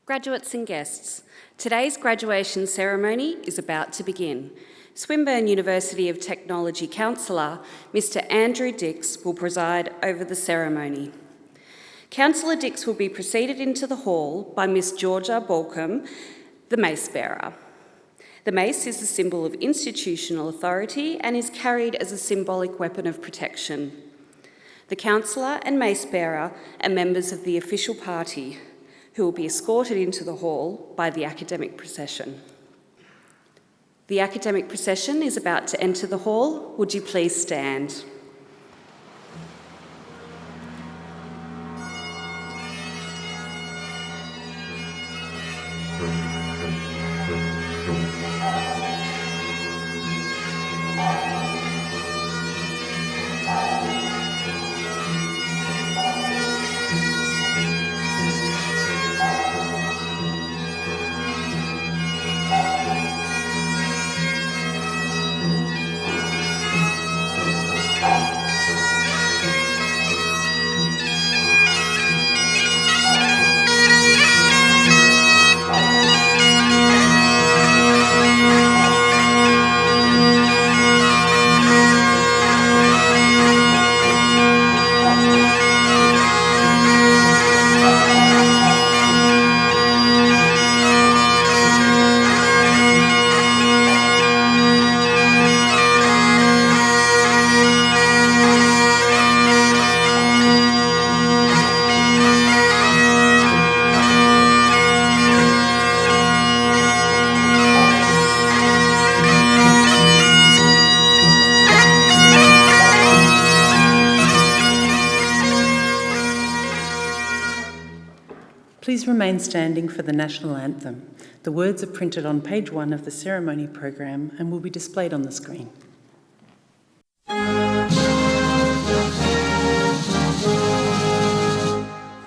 Graduates and guests, today's graduation ceremony is about to begin. Swinburne University of Technology Councillor, Mr. Andrew Dix, will preside over the ceremony. Councillor Dix will be preceded into the hall by Miss Georgia Balcombe, the Mace Bearer. The mace is a symbol of institutional authority and is carried as a symbolic weapon of protection. The councillor and mace bearer are members of the official party, who will be escorted into the hall by the academic procession. The academic procession is about to enter the hall. Would you please stand? Please remain standing for the National Anthem. The words are printed on page 1 of the ceremony program and will be displayed on the screen.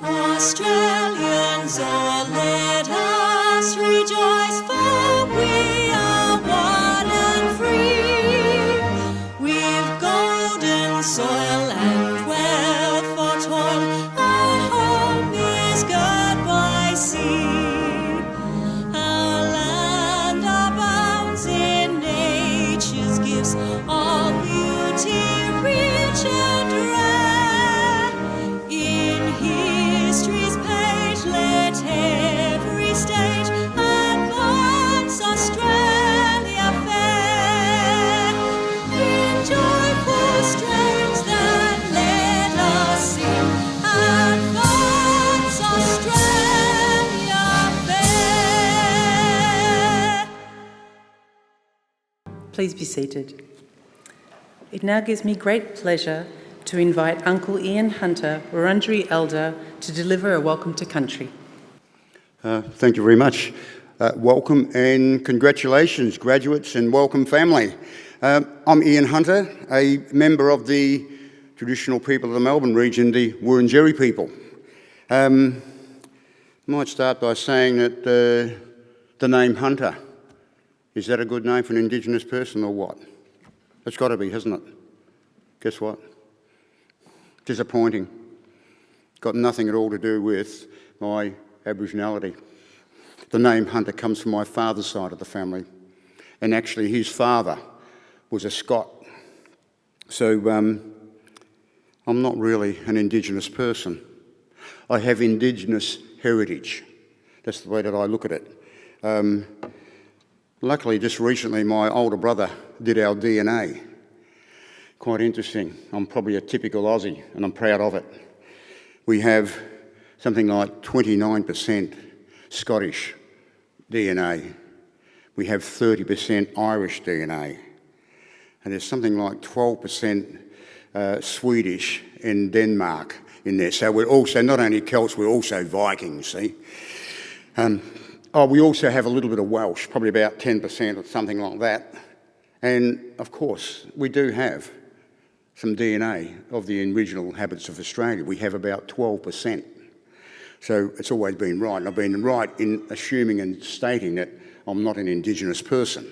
Australians, oh, let us rejoice, for we are one and free. We've golden soil and wealth for toil. Our home is girt by sea. Our land abounds in nature's gifts, all beauty rich and rare. In history's page, let every stage advance Australia fair. In joyful strains that let us sing, advance Australia fair. Please be seated. It now gives me great pleasure to invite Uncle Ian Hunter, Wurundjeri Elder, to deliver a welcome to country. Thank you very much. Welcome and congratulations, graduates, and welcome family. I'm Ian Hunter, a member of the traditional people of the Melbourne region, the Wurundjeri people. I might start by saying that the name Hunter, is that a good name for an Indigenous person or what? It's got to be, hasn't it? Guess what? Disappointing. Got nothing at all to do with my Aboriginality. The name Hunter comes from my father's side of the family, and actually his father was a Scot. So I'm not really an Indigenous person. I have Indigenous heritage. That's the way that I look at it. Luckily, just recently, my older brother did our DNA. Quite interesting. I'm probably a typical Aussie, and I'm proud of it. We have something like 29% Scottish DNA. We have 30% Irish DNA. And there's something like 12% Swedish and Denmark in there. So we're also, not only Celts, we're also Vikings, see? We also have a little bit of Welsh, probably about 10% or something like that. And of course, we do have some DNA of the original inhabitants of Australia. We have about 12%. So it's always been right. And I've been right in assuming and stating that I'm not an Indigenous person.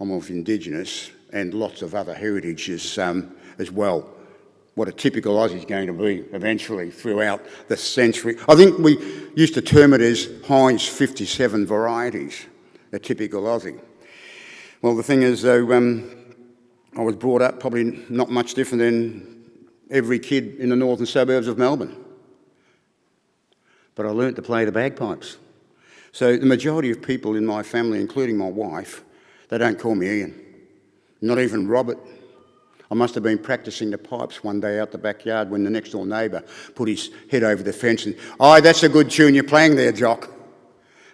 I'm of Indigenous and lots of other heritages as well. what a typical Aussie's going to be eventually throughout the century. I think we used to term it as Heinz 57 varieties, a typical Aussie. Well, the thing is, though, I was brought up probably not much different than every kid in the northern suburbs of Melbourne. But I learnt to play the bagpipes. So the majority of people in my family, including my wife, they don't call me Ian, not even Robert. I must have been practising the pipes one day out the backyard when the next door neighbour put his head over the fence and, "Aye, that's a good tune you're playing there, Jock."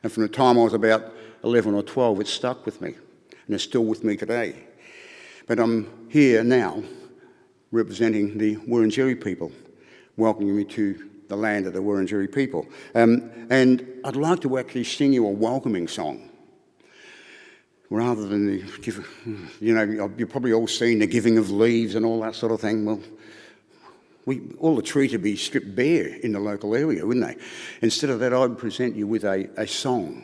And from the time I was about 11 or 12, it stuck with me, and it's still with me today. But I'm here now representing the Wurundjeri people, welcoming me to the land of the Wurundjeri people. And I'd like to actually sing you a welcoming song, rather than the, you've probably all seen the giving of leaves and all that sort of thing. Well, all the trees would be stripped bare in the local area, wouldn't they? Instead of that, I'd present you with a song.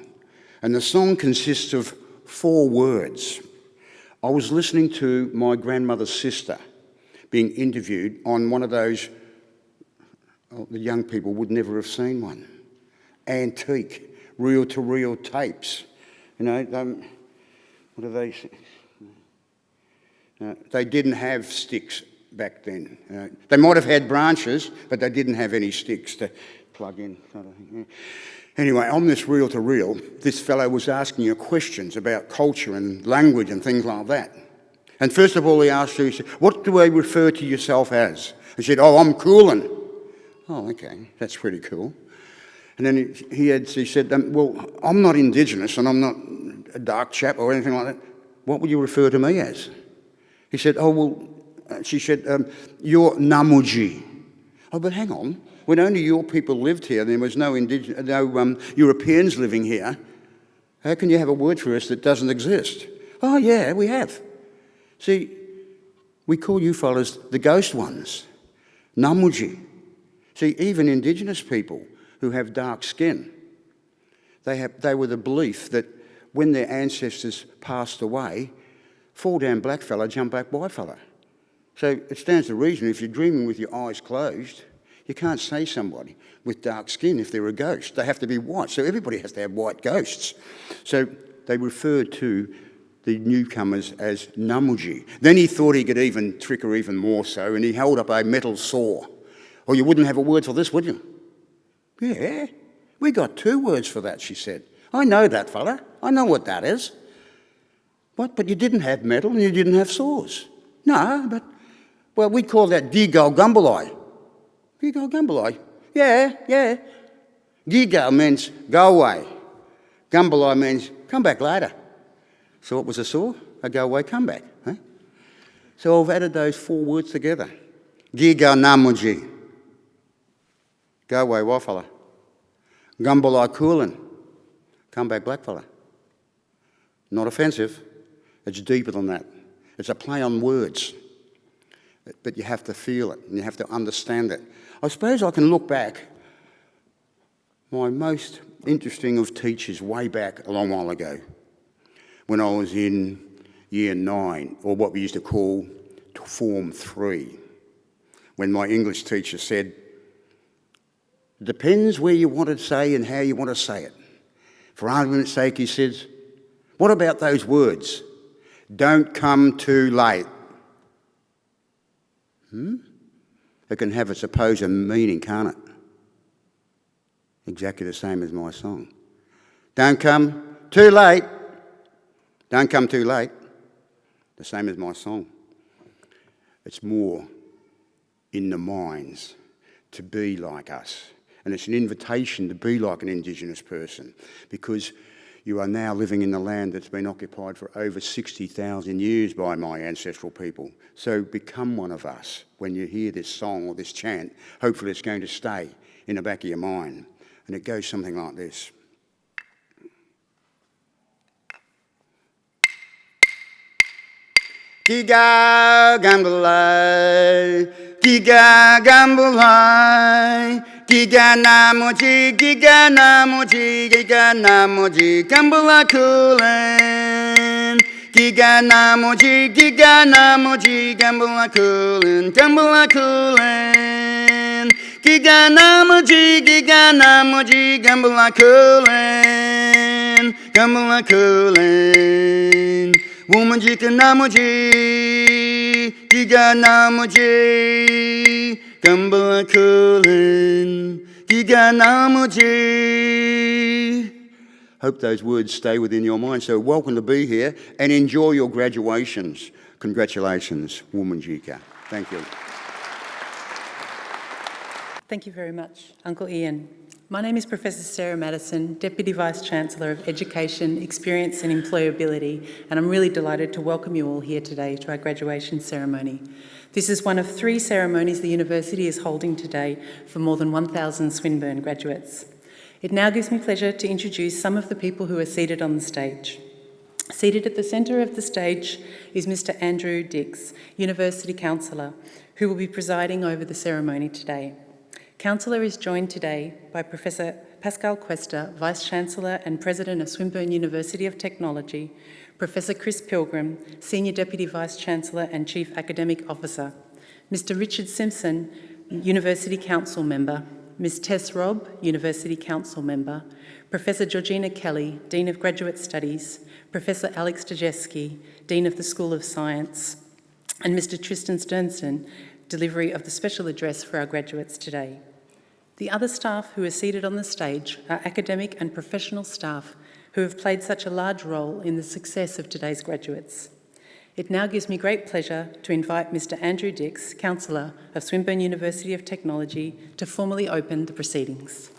And the song consists of 4 words. I was listening to my grandmother's sister being interviewed on one of those, the young people would never have seen one, antique, reel-to-reel tapes. What do they say? They didn't have sticks back then. They might have had branches, but they didn't have any sticks to plug in. Anyway, on this reel-to-reel, this fellow was asking you questions about culture and language and things like that. And first of all, he asked you, he said, "What do I refer to yourself as?" He said, "Oh, I'm coolin'." Oh, okay, that's pretty cool. And then he said, "Well, I'm not Indigenous and I'm not a dark chap or anything like that. What would you refer to me as?" He said, she said, "You're Namuji." Oh, but hang on. When only your people lived here, there was no Europeans living here. How can you have a word for us that doesn't exist? Oh, yeah, we have. See, we call you fellas the ghost ones, Namuji. See, even Indigenous people who have dark skin, they were the belief that when their ancestors passed away, fall down black fella, jump back white fella. So it stands to reason if you're dreaming with your eyes closed, you can't say somebody with dark skin if they're a ghost. They have to be white, so everybody has to have white ghosts. So they referred to the newcomers as Namuji. Then he thought he could even trick her even more so, and he held up a metal saw. "Oh, you wouldn't have a word for this, would you?" "Yeah, we got 2 words for that," she said. "I know that fella. I know what that is." "What, but you didn't have metal and you didn't have saws?" "No, but, well, we call that Gigal Gumbalai." "Gigal Gumbalai?" Yeah. Gigal means go away. Gumbalai means come back later. So what was a saw? A go away, come back. Eh? So I've added those 4 words together. Gigal Namuji. Go away, white fella. Gumbalai coolin'. Come back, black fella. Not offensive. It's deeper than that. It's a play on words. But you have to feel it and you have to understand it. I suppose I can look back. My most interesting of teachers way back a long while ago, when I was in year 9, or what we used to call Form 3, when my English teacher said, "Depends where you want to say and how you want to say it." For argument's sake, he says, "What about those words? Don't come too late." It can have its opposing meaning, can't it? Exactly the same as my song. Don't come too late. Don't come too late. The same as my song. It's more in the minds to be like us. And it's an invitation to be like an Indigenous person, because you are now living in the land that's been occupied for over 60,000 years by my ancestral people. So become one of us. When you hear this song or this chant, hopefully it's going to stay in the back of your mind. And it goes something like this. Giga Gambalai, Giga Gambalai, Giga Namuji, Giga Namuji, Giga Namuji, Gambala Coolin, Giga namoji, gambula coolin', gambula coolin'. Giga namoji, gambula coolin', gambula coolin'. Woman jika namoji, giga namoji, gambula coolin', giga namoji. Hope those words stay within your mind. So welcome to be here and enjoy your graduations. Congratulations, Womanjika. Thank you. Thank you very much, Uncle Ian. My name is Professor Sarah Madison, Deputy Vice-Chancellor of Education, Experience and Employability, and I'm really delighted to welcome you all here today to our graduation ceremony. This is one of 3 ceremonies the University is holding today for more than 1,000 Swinburne graduates. It now gives me pleasure to introduce some of the people who are seated on the stage. Seated at the centre of the stage is Mr. Andrew Dix, University Councillor, who will be presiding over the ceremony today. Councillor is joined today by Professor Pascal Questa, Vice-Chancellor and President of Swinburne University of Technology, Professor Chris Pilgrim, Senior Deputy Vice-Chancellor and Chief Academic Officer, Mr. Richard Simpson, University Council Member, Ms. Tess Robb, University Council Member, Professor Georgina Kelly, Dean of Graduate Studies, Professor Alex Dejewski, Dean of the School of Science, and Mr. Tristan Stenson, delivery of the special address for our graduates today. The other staff who are seated on the stage are academic and professional staff who have played such a large role in the success of today's graduates. It now gives me great pleasure to invite Mr. Andrew Dix, Councillor of Swinburne University of Technology, to formally open the proceedings.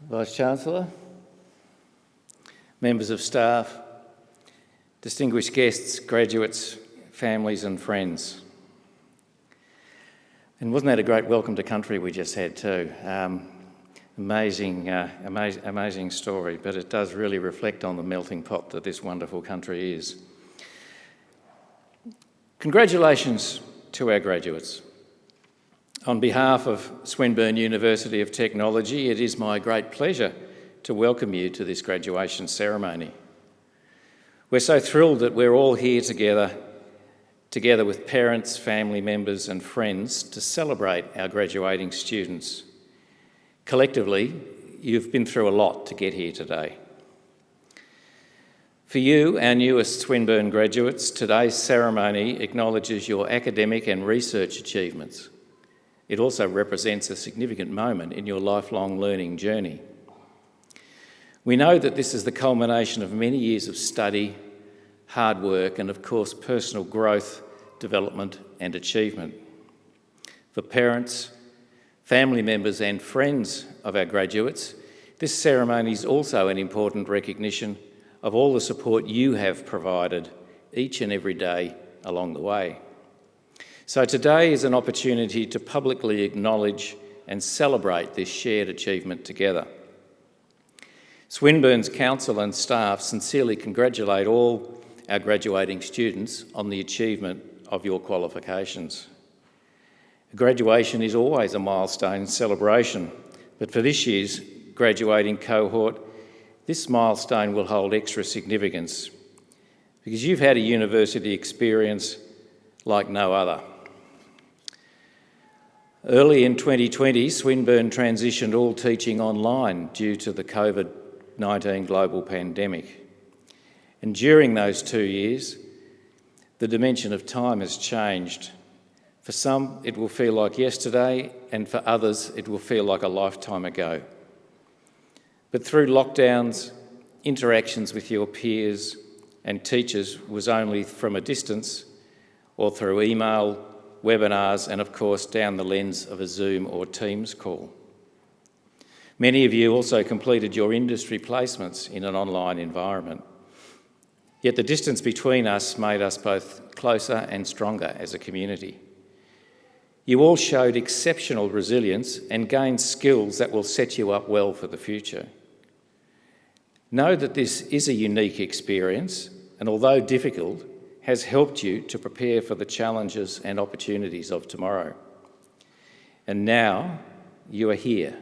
Vice-Chancellor, members of staff, distinguished guests, graduates, families and friends. And wasn't that a great welcome to country we just had too? Amazing story, but it does really reflect on the melting pot that this wonderful country is. Congratulations to our graduates. On behalf of Swinburne University of Technology, it is my great pleasure to welcome you to this graduation ceremony. We're so thrilled that we're all here together with parents, family members and friends to celebrate our graduating students. Collectively, you've been through a lot to get here today. For you, our newest Swinburne graduates, today's ceremony acknowledges your academic and research achievements. It also represents a significant moment in your lifelong learning journey. We know that this is the culmination of many years of study, hard work and, of course, personal growth, development and achievement. For parents, family members and friends of our graduates, this ceremony is also an important recognition of all the support you have provided each and every day along the way. So today is an opportunity to publicly acknowledge and celebrate this shared achievement together. Swinburne's council and staff sincerely congratulate all our graduating students on the achievement of your qualifications. Graduation is always a milestone celebration, but for this year's graduating cohort, this milestone will hold extra significance because you've had a university experience like no other. Early in 2020, Swinburne transitioned all teaching online due to the COVID-19 global pandemic. And during those 2 years, the dimension of time has changed. For some, it will feel like yesterday, and for others, it will feel like a lifetime ago. But through lockdowns, interactions with your peers and teachers was only from a distance or through email, webinars, and of course, down the lens of a Zoom or Teams call. Many of you also completed your industry placements in an online environment. Yet the distance between us made us both closer and stronger as a community. You all showed exceptional resilience and gained skills that will set you up well for the future. Know that this is a unique experience, and although difficult, has helped you to prepare for the challenges and opportunities of tomorrow. And now you are here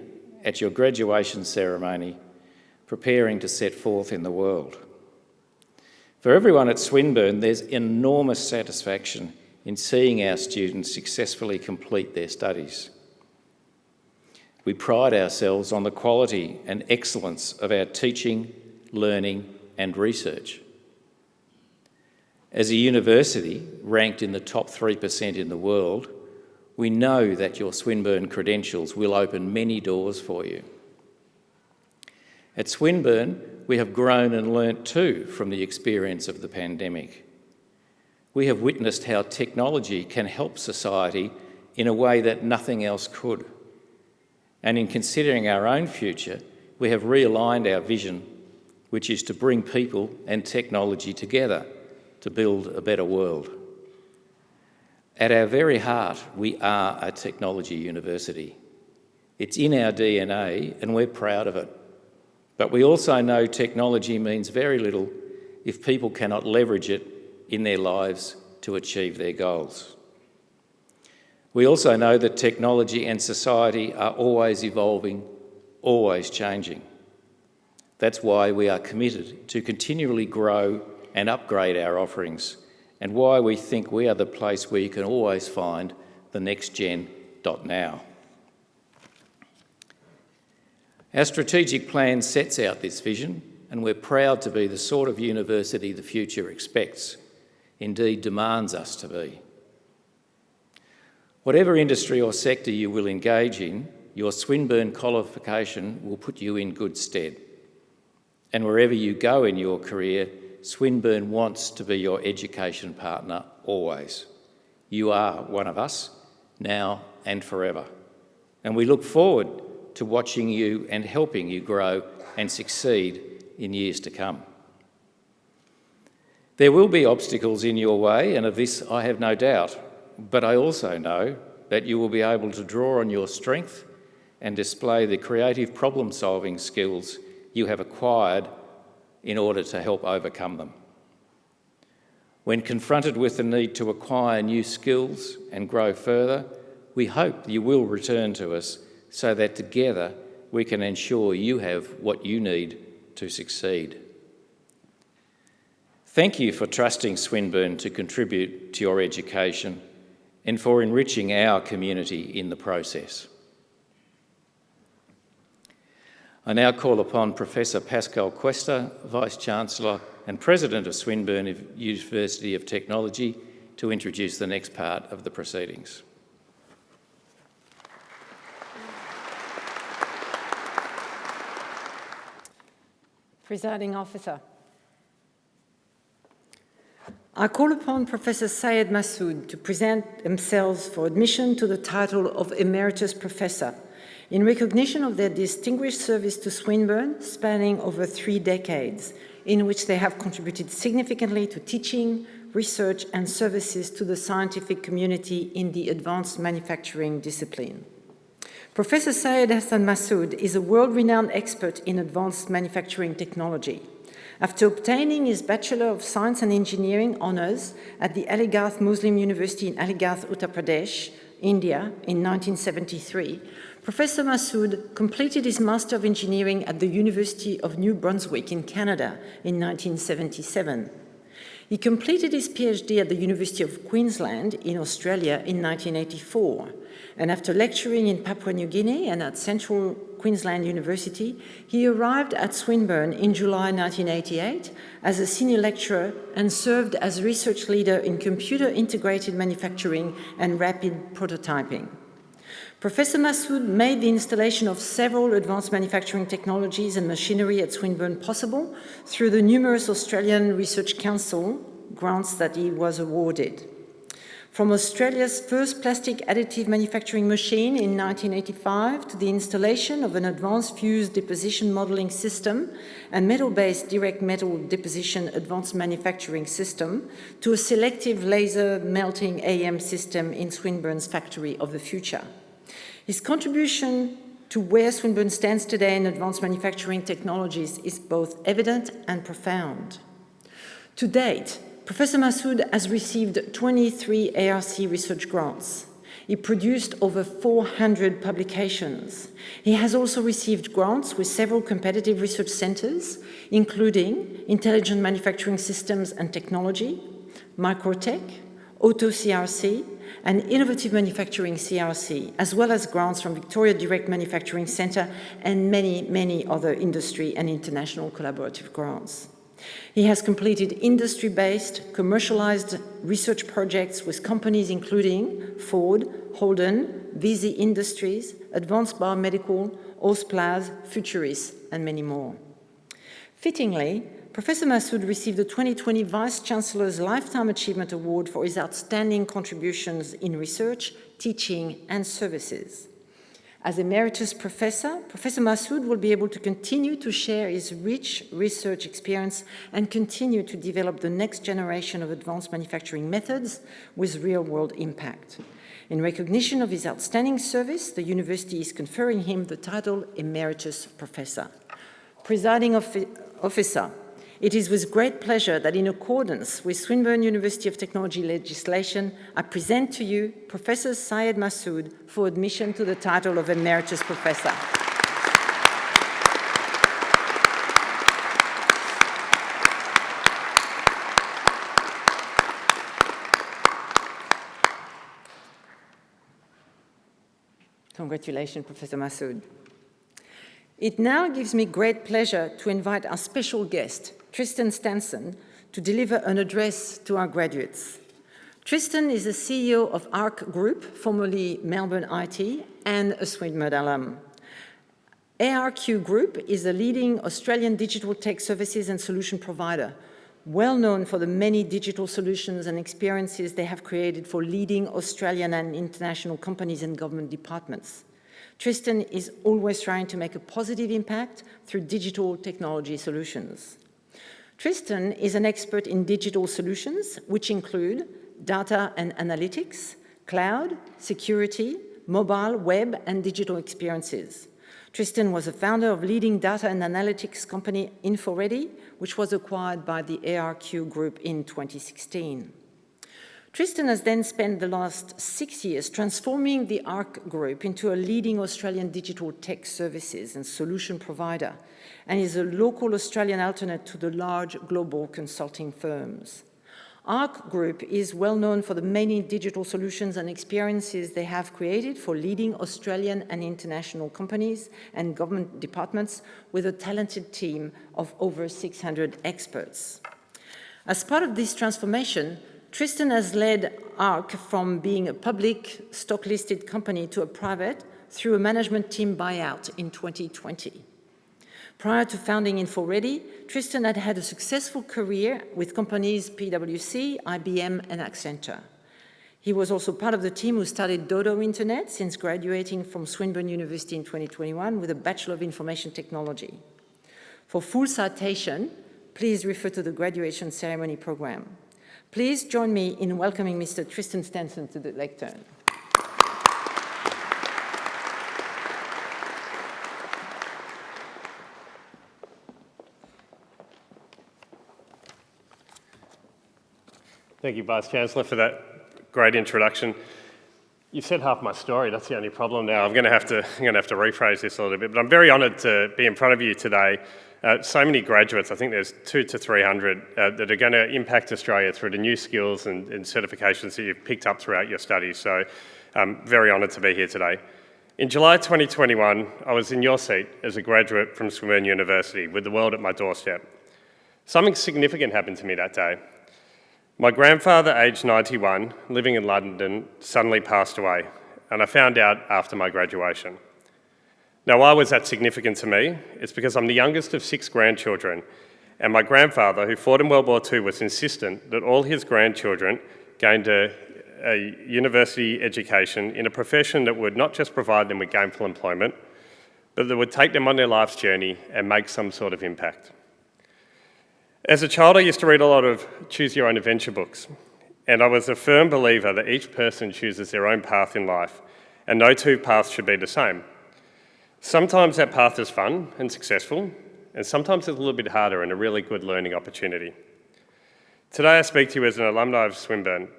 at your graduation ceremony preparing to set forth in the world. For everyone at Swinburne, there's enormous satisfaction in seeing our students successfully complete their studies. We pride ourselves on the quality and excellence of our teaching, learning and research. As a university ranked in the top 3% in the world, we know that your Swinburne credentials will open many doors for you. At Swinburne, we have grown and learnt too from the experience of the pandemic. We have witnessed how technology can help society in a way that nothing else could. And in considering our own future, we have realigned our vision, which is to bring people and technology together to build a better world. At our very heart, we are a technology university. It's in our DNA and we're proud of it. But we also know technology means very little if people cannot leverage it in their lives to achieve their goals. We also know that technology and society are always evolving, always changing. That's why we are committed to continually grow and upgrade our offerings, and why we think we are the place where you can always find the next gen.now. Our strategic plan sets out this vision, and we're proud to be the sort of university the future expects, indeed demands us to be. Whatever industry or sector you will engage in, your Swinburne qualification will put you in good stead. And wherever you go in your career, Swinburne wants to be your education partner always. You are one of us, now and forever. And we look forward to watching you and helping you grow and succeed in years to come. There will be obstacles in your way, and of this I have no doubt, but I also know that you will be able to draw on your strength and display the creative problem-solving skills you have acquired in order to help overcome them. When confronted with the need to acquire new skills and grow further, we hope you will return to us so that together we can ensure you have what you need to succeed. Thank you for trusting Swinburne to contribute to your education and for enriching our community in the process. I now call upon Professor Pascal Cuesta, Vice-Chancellor and President of Swinburne University of Technology, to introduce the next part of the proceedings. Presiding Officer. I call upon Professor Syed Massoud to present themselves for admission to the title of Emeritus Professor in recognition of their distinguished service to Swinburne spanning over 3 decades, in which they have contributed significantly to teaching, research and services to the scientific community in the advanced manufacturing discipline. Professor Syed Hassan Massoud is a world-renowned expert in advanced manufacturing technology. After obtaining his Bachelor of Science and Engineering honours at the Aligarh Muslim University in Aligarh, Uttar Pradesh, India, in 1973, Professor Massoud completed his Master of Engineering at the University of New Brunswick in Canada in 1977. He completed his PhD at the University of Queensland in Australia in 1984, and after lecturing in Papua New Guinea and at Central Queensland University, he arrived at Swinburne in July 1988 as a senior lecturer and served as research leader in computer-integrated manufacturing and rapid prototyping. Professor Massoud made the installation of several advanced manufacturing technologies and machinery at Swinburne possible through the numerous Australian Research Council grants that he was awarded. From Australia's first plastic additive manufacturing machine in 1985 to the installation of an advanced fused deposition modelling system and metal-based direct metal deposition advanced manufacturing system to a selective laser melting AM system in Swinburne's factory of the future. His contribution to where Swinburne stands today in advanced manufacturing technologies is both evident and profound. To date, Professor Massoud has received 23 ARC research grants. He produced over 400 publications. He has also received grants with several competitive research centres, including Intelligent Manufacturing Systems and Technology, Microtech, Auto CRC, and Innovative Manufacturing CRC, as well as grants from Victoria Direct Manufacturing Centre and many, many other industry and international collaborative grants. He has completed industry-based, commercialized research projects with companies including Ford, Holden, VZ Industries, Advanced Biomedical, Ausplas, Futuris, and many more. Fittingly, Professor Massoud received the 2020 Vice-Chancellor's Lifetime Achievement Award for his outstanding contributions in research, teaching, and services. As Emeritus Professor, Professor Massoud will be able to continue to share his rich research experience and continue to develop the next generation of advanced manufacturing methods with real-world impact. In recognition of his outstanding service, the university is conferring him the title Emeritus Professor. Presiding Officer, it is with great pleasure that in accordance with Swinburne University of Technology legislation, I present to you Professor Syed Massoud for admission to the title of Emeritus Professor. Congratulations, Professor Massoud. It now gives me great pleasure to invite our special guest, Tristan Stenson, to deliver an address to our graduates. Tristan is the CEO of ARC Group, formerly Melbourne IT, and a Swinburne alum. ARQ Group is a leading Australian digital tech services and solution provider, well known for the many digital solutions and experiences they have created for leading Australian and international companies and government departments. Tristan is always trying to make a positive impact through digital technology solutions. Tristan is an expert in digital solutions, which include data and analytics, cloud, security, mobile, web, and digital experiences. Tristan was the founder of leading data and analytics company InfoReady, which was acquired by the ARQ Group in 2016. Tristan has then spent the last 6 years transforming the ARC Group into a leading Australian digital tech services and solution provider, and is a local Australian alternate to the large global consulting firms. ARC Group is well known for the many digital solutions and experiences they have created for leading Australian and international companies and government departments with a talented team of over 600 experts. As part of this transformation, Tristan has led ARC from being a public stock-listed company to a private through a management team buyout in 2020. Prior to founding InfoReady, Tristan had had a successful career with companies PwC, IBM, and Accenture. He was also part of the team who started Dodo Internet since graduating from Swinburne University in 2021 with a Bachelor of Information Technology. For full citation, please refer to the graduation ceremony program. Please join me in welcoming Mr. Tristan Stenson to the lectern. Thank you, Vice-Chancellor, for that great introduction. You've said half my story, that's the only problem now. I'm going to have to rephrase this a little bit, but I'm very honoured to be in front of you today. So many graduates, I think there's 200 to 300 that are going to impact Australia through the new skills and certifications that you've picked up throughout your studies. So I'm very honoured to be here today. In July 2021, I was in your seat as a graduate from Swinburne University with the world at my doorstep. Something significant happened to me that day. My grandfather, aged 91, living in London, suddenly passed away, and I found out after my graduation. Now, why was that significant to me? It's because I'm the youngest of 6 grandchildren, and my grandfather, who fought in World War II, was insistent that all his grandchildren gained a university education in a profession that would not just provide them with gainful employment, but that would take them on their life's journey and make some sort of impact. As a child, I used to read a lot of choose-your-own-adventure books, and I was a firm believer that each person chooses their own path in life, and no two paths should be the same. Sometimes that path is fun and successful, and sometimes it's a little bit harder and a really good learning opportunity. Today I speak to you as an alumni of Swinburne,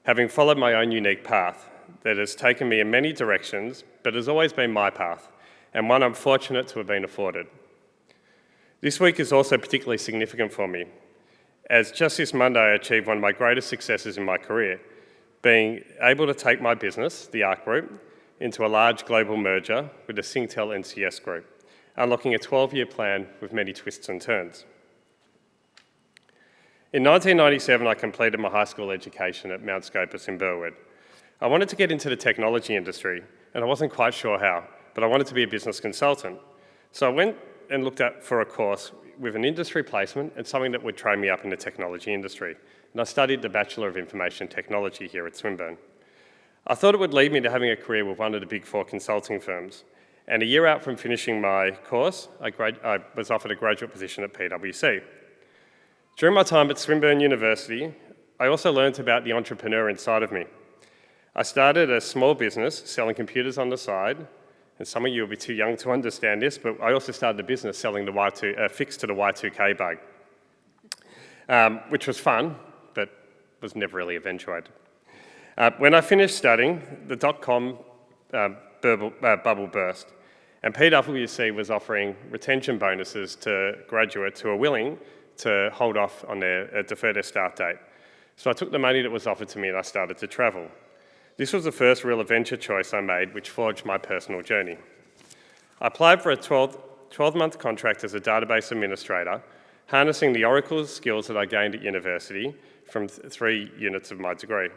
having followed my own unique path that has taken me in many directions, but has always been my path, and one I'm fortunate to have been afforded. This week is also particularly significant for me, as just this Monday I achieved one of my greatest successes in my career, being able to take my business, the ARC Group, into a large global merger with the Singtel NCS Group, unlocking a 12-year plan with many twists and turns. In 1997, I completed my high school education at Mount Scopus in Burwood. I wanted to get into the technology industry, and I wasn't quite sure how, but I wanted to be a business consultant. So I went and looked for a course with an industry placement and something that would train me up in the technology industry. And I studied the Bachelor of Information Technology here at Swinburne. I thought it would lead me to having a career with one of the big four consulting firms. And a year out from finishing my course, I was offered a graduate position at PwC. During my time at Swinburne University, I also learned about the entrepreneur inside of me. I started a small business selling computers on the side, and some of you will be too young to understand this, but I also started a business selling the fix to the Y2K bug, which was fun, but was never really eventuated. When I finished studying, the dot-com bubble burst, and PwC was offering retention bonuses to graduates who are willing to hold off on defer their start date. So I took the money that was offered to me and I started to travel. This was the first real adventure choice I made, which forged my personal journey. I applied for a 12-month contract as a database administrator, harnessing the Oracle skills that I gained at university from 3 units of my degree.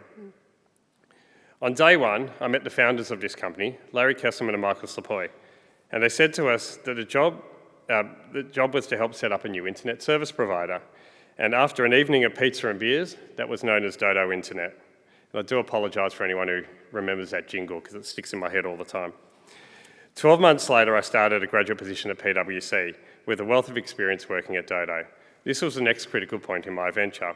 On day one, I met the founders of this company, Larry Kesselman and Michael Slapoy, and they said to us that the job was to help set up a new internet service provider. And after an evening of pizza and beers, that was known as Dodo Internet. And I do apologise for anyone who remembers that jingle because it sticks in my head all the time. 12 months later, I started a graduate position at PwC with a wealth of experience working at Dodo. This was the next critical point in my venture.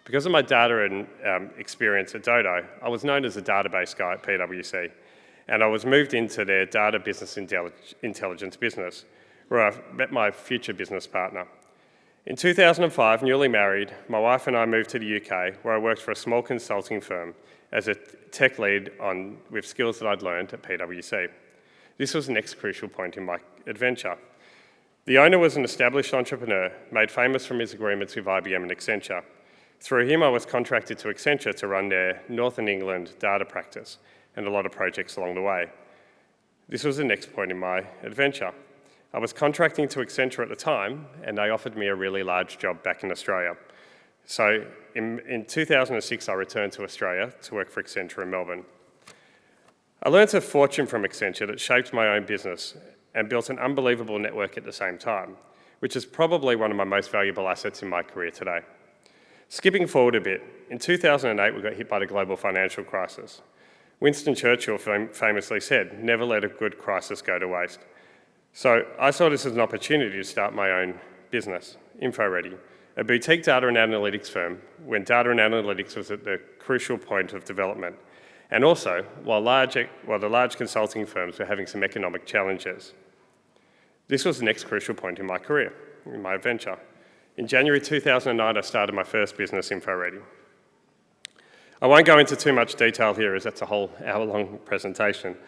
Because of my data and experience at Dodo, I was known as a database guy at PwC, and I was moved into their data business intelligence business, where I met my future business partner. In 2005, newly married, my wife and I moved to the UK, where I worked for a small consulting firm as a tech lead with skills that I'd learned at PwC. This was the next crucial point in my adventure. The owner was an established entrepreneur, made famous from his agreements with IBM and Accenture. Through him, I was contracted to Accenture to run their Northern England data practice and a lot of projects along the way. This was the next point in my adventure. I was contracting to Accenture at the time, and they offered me a really large job back in Australia. So in 2006, I returned to Australia to work for Accenture in Melbourne. I learnt a fortune from Accenture that shaped my own business and built an unbelievable network at the same time, which is probably one of my most valuable assets in my career today. Skipping forward a bit, in 2008, we got hit by the global financial crisis. Winston Churchill famously said, "Never let a good crisis go to waste." So I saw this as an opportunity to start my own business, InfoReady, a boutique data and analytics firm when data and analytics was at the crucial point of development, and also while the large consulting firms were having some economic challenges. This was the next crucial point in my career, in my adventure. In January 2009, I started my first business, InfoReady. I won't go into too much detail here as that's a whole hour-long presentation,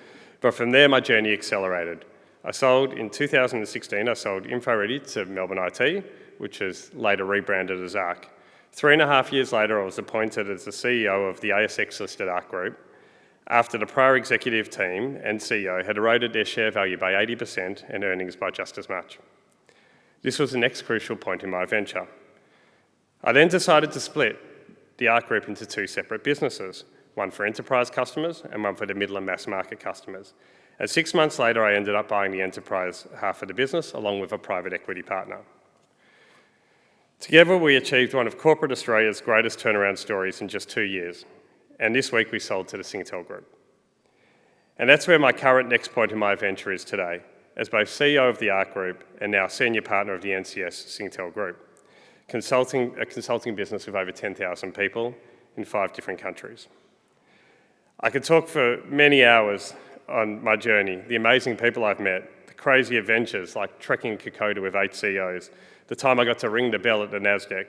but from there my journey accelerated. In 2016, I sold InfoReady to Melbourne IT, which was later rebranded as ARC. 3.5 years later, I was appointed as the CEO of the ASX-listed ARC Group, after the prior executive team and CEO had eroded their share value by 80% and earnings by just as much. This was the next crucial point in my venture. I then decided to split the ARC Group into 2 separate businesses, one for enterprise customers and one for the middle and mass market customers. And 6 months later, I ended up buying the enterprise half of the business, along with a private equity partner. Together, we achieved one of corporate Australia's greatest turnaround stories in just 2 years. And this week, we sold to the Singtel Group. And that's where my current next point in my venture is today, as both CEO of the ARC Group and now senior partner of the NCS Singtel Group, a consulting business with over 10,000 people in 5 different countries. I could talk for many hours on my journey, the amazing people I've met, the crazy adventures like trekking Kokoda with 8 CEOs, the time I got to ring the bell at the NASDAQ,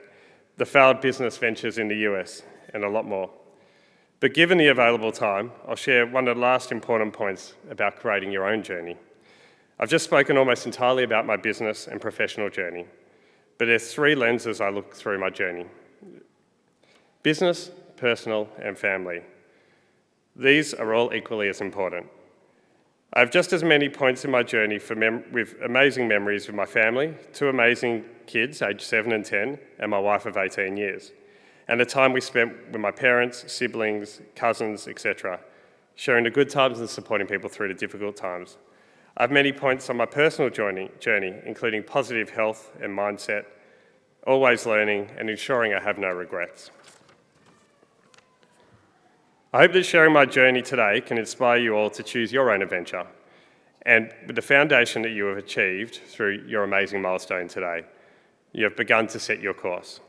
the failed business ventures in the US, and a lot more. But given the available time, I'll share one of the last important points about creating your own journey. I've just spoken almost entirely about my business and professional journey, but there's three lenses I look through my journey: business, personal, and family. These are all equally as important. I have just as many points in my journey with amazing memories with my family, two amazing kids, aged 7 and 10, and my wife of 18 years, and the time we spent with my parents, siblings, cousins, etc., sharing the good times and supporting people through the difficult times. I have many points on my personal journey, including positive health and mindset, always learning, and ensuring I have no regrets. I hope that sharing my journey today can inspire you all to choose your own adventure. And with the foundation that you have achieved through your amazing milestone today, you have begun to set your course.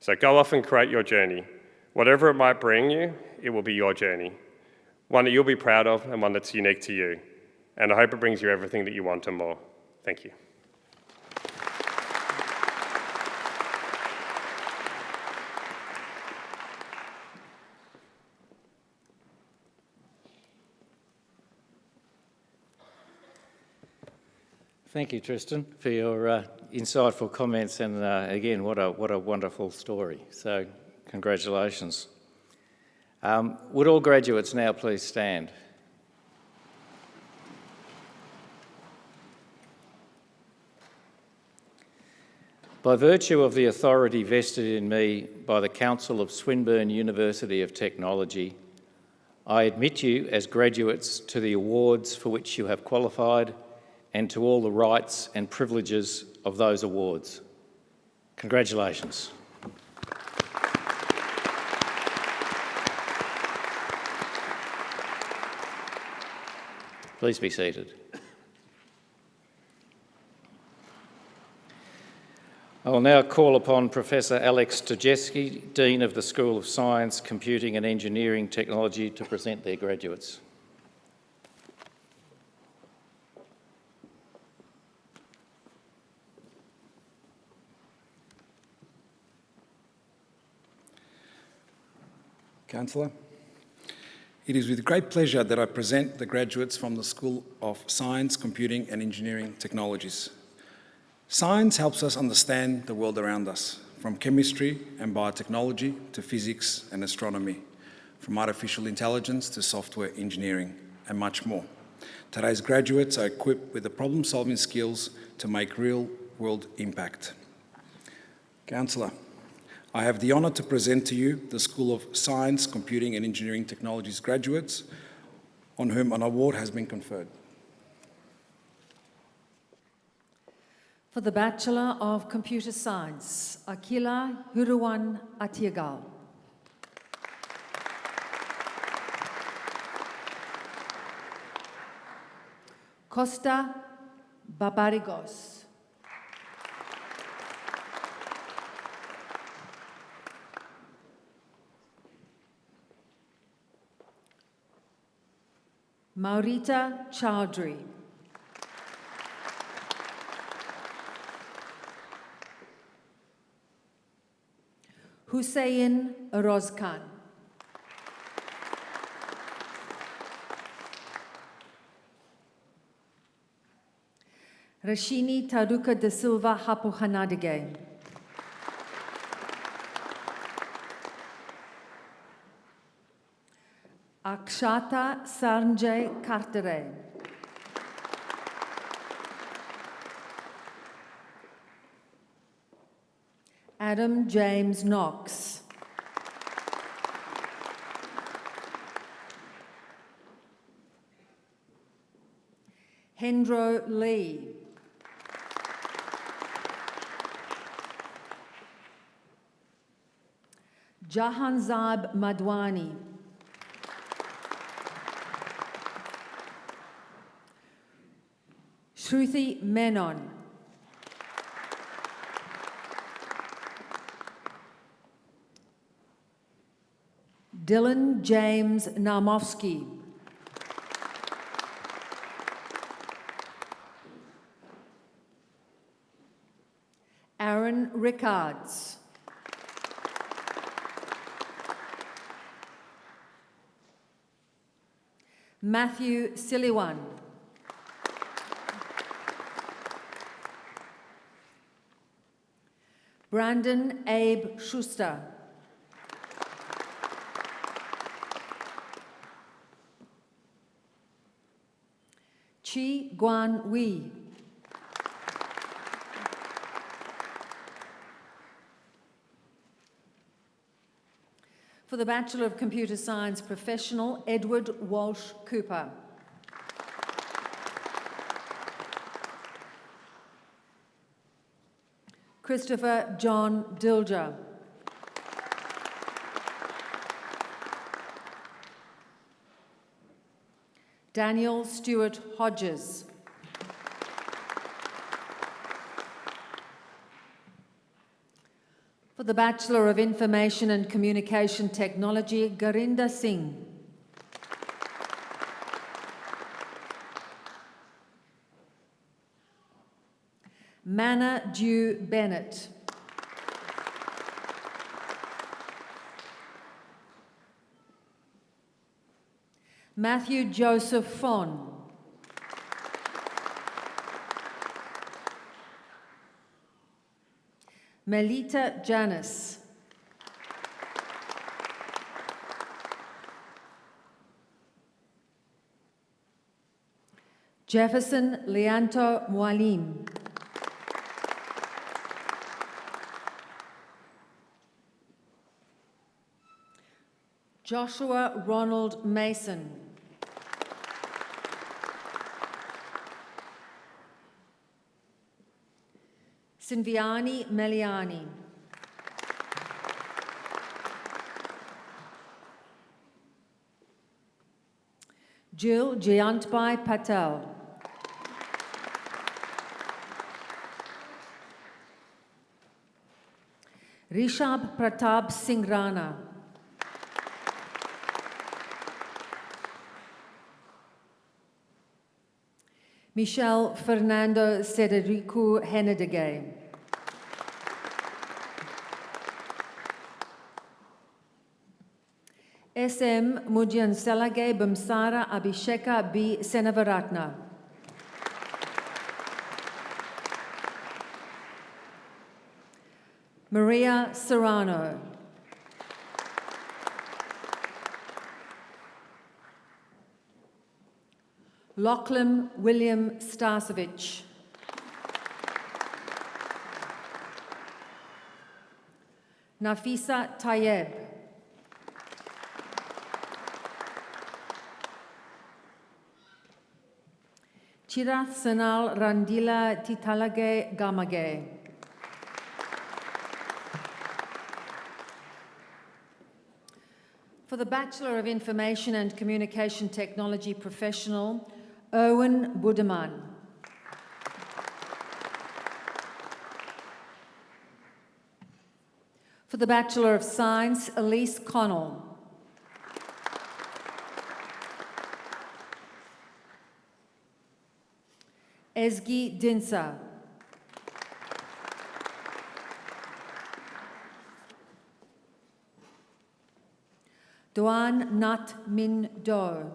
So go off and create your journey. Whatever it might bring you, it will be your journey. One that you'll be proud of and one that's unique to you. And I hope it brings you everything that you want and more. Thank you. Thank you, Tristan, for your insightful comments, and again, what a wonderful story. So, congratulations. Would all graduates now please stand? By virtue of the authority vested in me by the Council of Swinburne University of Technology, I admit you as graduates to the awards for which you have qualified and to all the rights and privileges of those awards. Congratulations. Please be seated. I will now call upon Professor Alex Stojewski, Dean of the School of Science, Computing and Engineering Technology, to present their graduates. Councillor, it is with great pleasure that I present the graduates from the School of Science, Computing and Engineering Technologies. Science helps us understand the world around us, from chemistry and biotechnology to physics and astronomy, from artificial intelligence to software engineering, and much more. Today's graduates are equipped with the problem-solving skills to make real-world impact. Councillor, I have the honour to present to you the School of Science, Computing and Engineering Technologies graduates on whom an award has been conferred. For the Bachelor of Computer Science, Akila Huruwan Atiagal. Costa Babarigos. Maurita Chowdhury. Hussein Rozkan. Rashini Taruka de Silva Hapuhanadege. Akshata Sanjay Kartere. Adam James Knox. Hendro Lee. Jahanzab Madwani. Shruti Menon. Dylan James Naumovsky. Aaron Rickards. Matthew Siliwan. Brandon Abe Schuster. Chi Guan Wei. For the Bachelor of Computer Science Professional, Edward Walsh Cooper. Christopher John Dilger. Daniel Stewart Hodges. For the Bachelor of Information and Communication Technology, Garinda Singh. Manna Dew Bennett. Matthew Joseph Fon. Melita Janice. Jefferson Leanto Mualim. Joshua Ronald Mason. Sinviani Meliani. Jill Jayantbhai Patel. Rishab Pratap Singh Rana. Michelle Fernando Sederico Henedege. SM Mujyanselage Bamsara Abhisheka B. Senavaratna. Maria Serrano. Lachlan William Stasovich. Nafisa Tayeb. Chirath Sanal Randila Titalage Gamage. For the Bachelor of Information and Communication Technology Professional, Owen Budeman. For the Bachelor of Science, Elise Connell. Ezgi Dinsa. Doan Nat Min Do.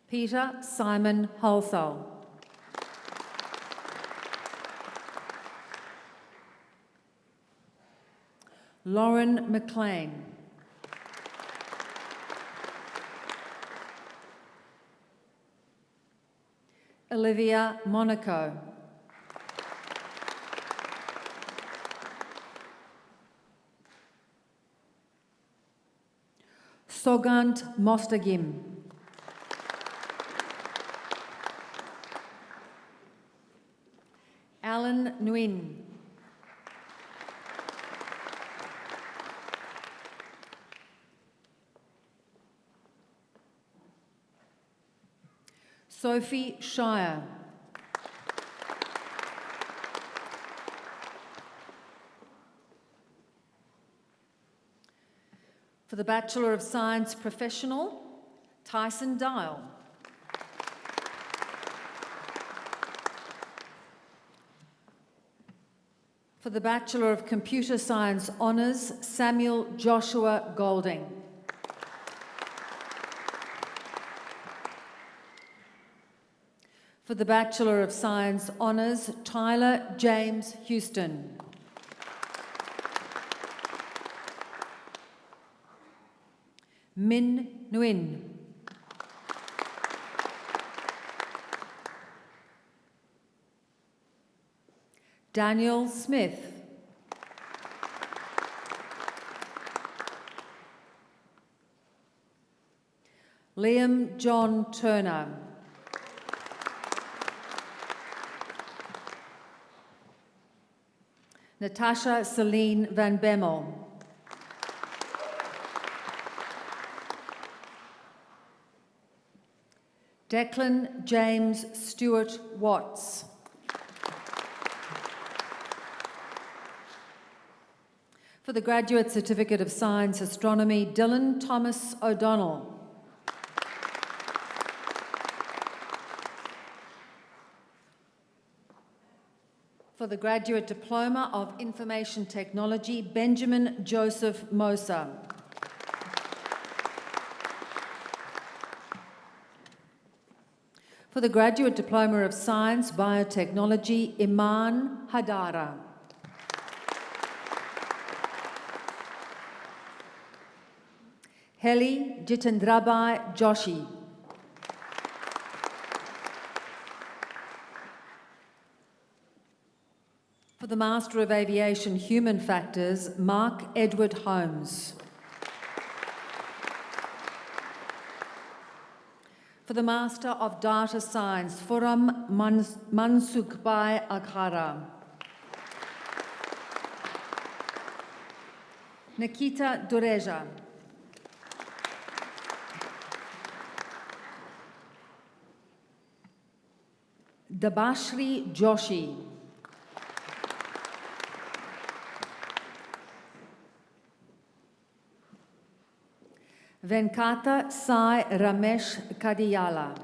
Peter Simon Halsall. Lauren McLean. Olivia Monaco. Sogant Mostagim. Alan Nguyen. Sophie Shire. For the Bachelor of Science Professional, Tyson Dial. For the Bachelor of Computer Science Honours, Samuel Joshua Golding. For the Bachelor of Science Honours, Tyler James Houston. Min Nguyen. Daniel Smith. Liam John Turner. Natasha Celine Van Bemmel. Declan James Stewart Watts. For the Graduate Certificate of Science Astronomy, Dylan Thomas O'Donnell. For the Graduate Diploma of Information Technology, Benjamin Joseph Mosa. For the Graduate Diploma of Science Biotechnology, Iman Hadara. Heli Jitendrabai Joshi. For the Master of Aviation Human Factors, Mark Edward Holmes. For the Master of Data Science, Furam Mansukbai Akhara. Nikita Dureja. Dabashri Joshi. Venkata Sai Ramesh Kadiyala.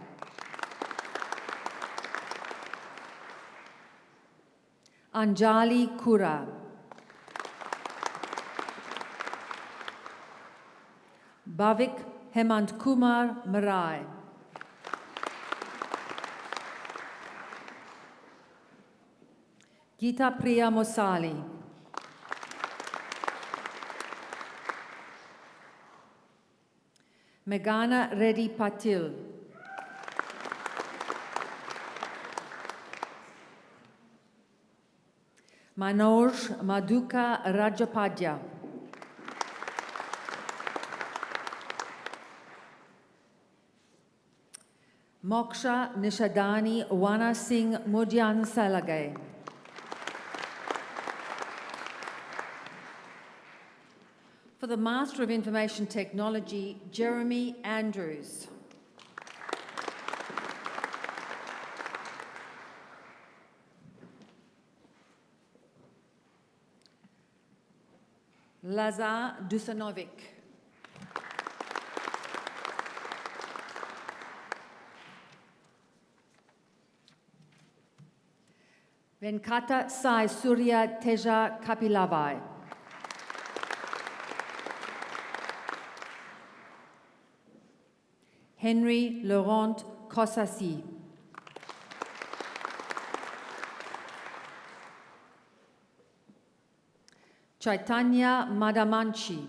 Anjali Kura. Bhavik Hemant Kumar Marai. Gita Priya Mosali. Meghana Reddy Patil. Manoj Madhuka Rajapadya. Moksha Nishadani Wana Singh Mudyan Salagay. For the Master of Information Technology, Jeremy Andrews. Lazar Dusanovic. Venkata Sai Surya Teja Kapilavai. Henry Laurent Kossassi. Chaitanya Madamanchi.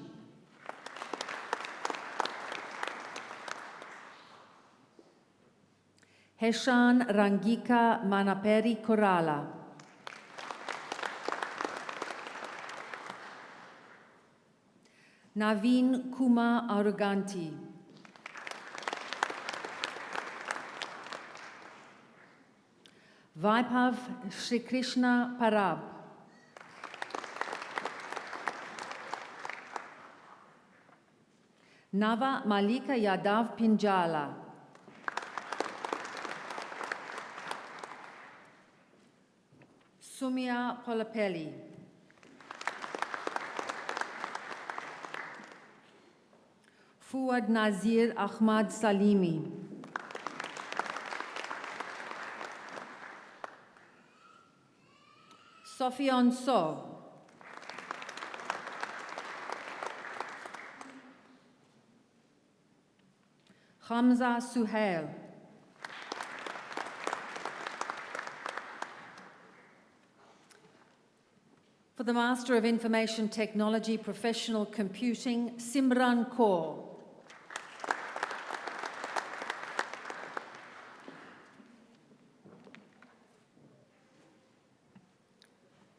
Heshan Rangika Manaperi Korala. Naveen Kumar Aruganti. Vaibhav Shri Krishna Parab. Nava Malika Yadav Pinjala. Sumya Polapelli. Fuad Nazir Ahmad Salimi. Sophion So. Hamza Suhail. For the Master of Information Technology Professional Computing, Simran Kaur.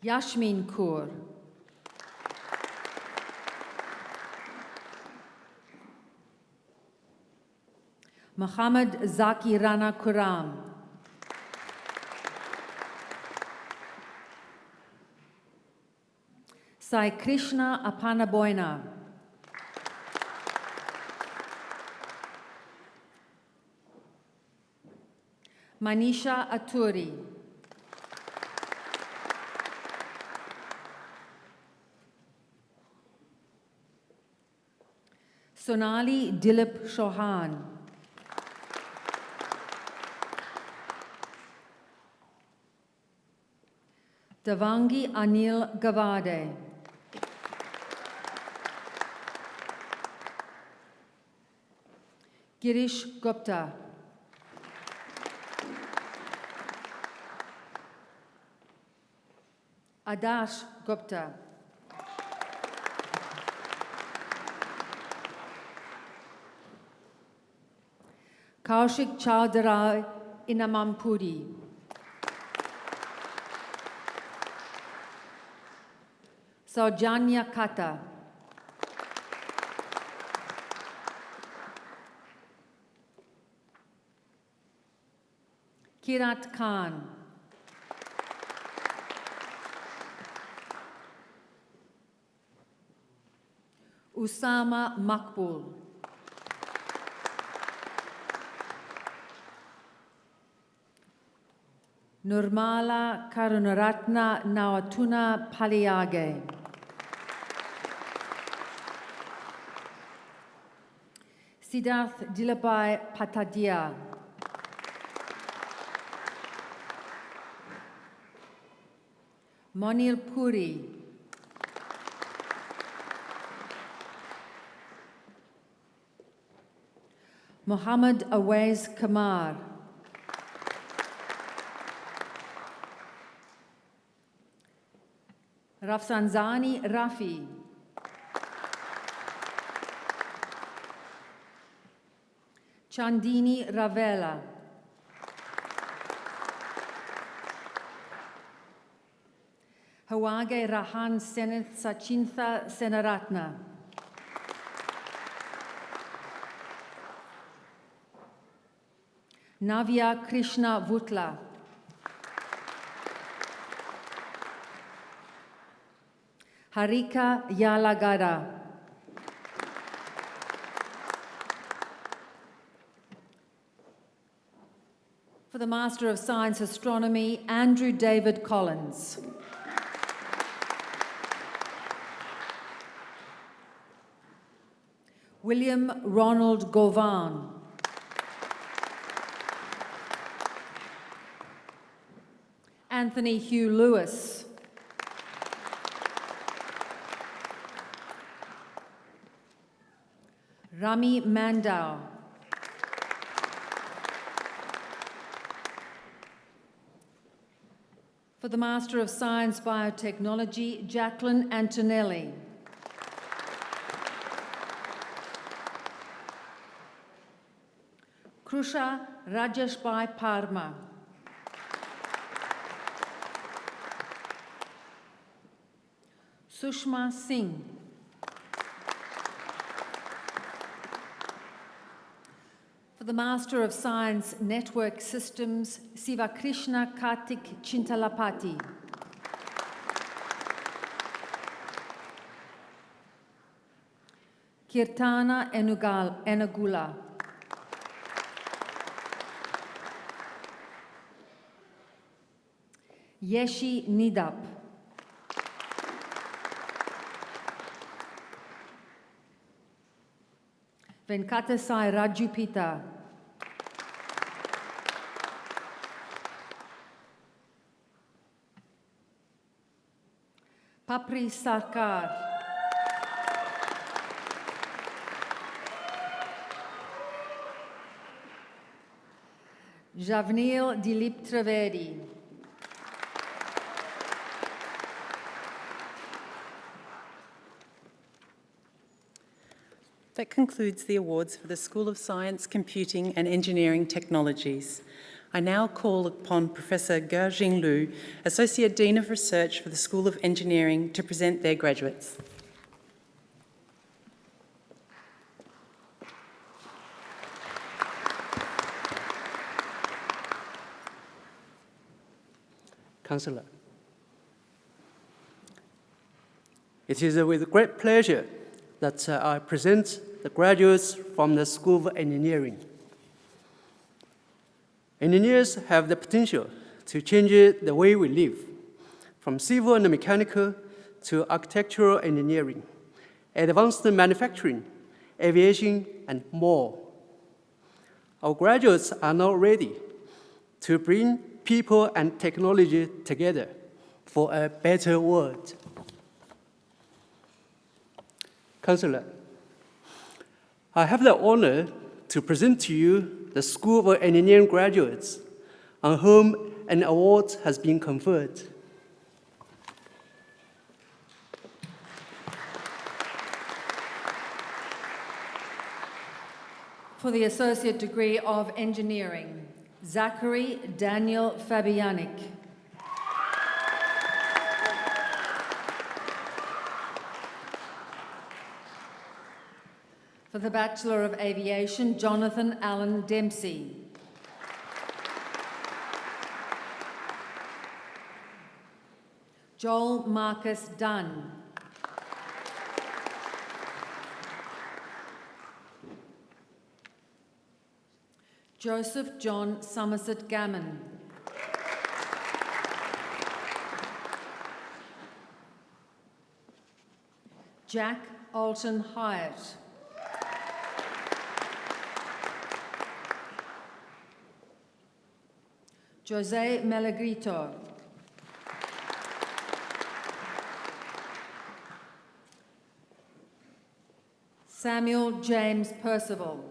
Yashmin Kaur. Muhammad Zaki Rana Kuram. Sai Krishna Apanaboina. Manisha Aturi. Sonali Dilip Chauhan. Davangi Anil Gavade. Girish Gupta. Adash Gupta. Kaushik Chowdhury Inamampuri. Saujanya Kata. Kirat Khan. Usama Makbul. Nurmala Karunaratna Nawatuna Paliage. Siddharth Dilabai Patadia. Monil Puri. Muhammad Awais Kamar. Rafsanjani Rafi. Chandini Ravela. Hawage Rahan Seneth Sachintha Senaratna. Navya Krishna Vutla. Harika Yalagada. For the Master of Science Astronomy, Andrew David Collins. William Ronald Govan. Anthony Hugh Lewis. Rami Mandau. For the Master of Science Biotechnology, Jacqueline Antonelli. Krusha Rajeshbai Parma. Sushma Singh. For the Master of Science Network Systems, Sivakrishna Kartik Chintalapati. Kirtana Enagula. Yeshi Nidap. Venkatasai Rajupita. Harpreet Sarkar. Javnil Dilip Trivedi. That concludes the awards for the School of Science, Computing and Engineering Technologies. I now call upon Professor Ge-Jing Liu, Associate Dean of Research for the School of Engineering, to present their graduates. Councillor, it is with great pleasure that I present the graduates from the School of Engineering. Engineers have the potential to change the way we live, from civil and mechanical to architectural engineering, advanced manufacturing, aviation, and more. Our graduates are now ready to bring people and technology together for a better world. Councillor, I have the honor to present to you the School of Engineering graduates on whom an award has been conferred. For the Associate Degree of Engineering, Zachary Daniel Fabianic. For the Bachelor of Aviation, Jonathan Allen Dempsey. Joel Marcus Dunn. Joseph John Somerset Gammon. Jack Alton Hyatt. Jose Malagrito. Samuel James Percival.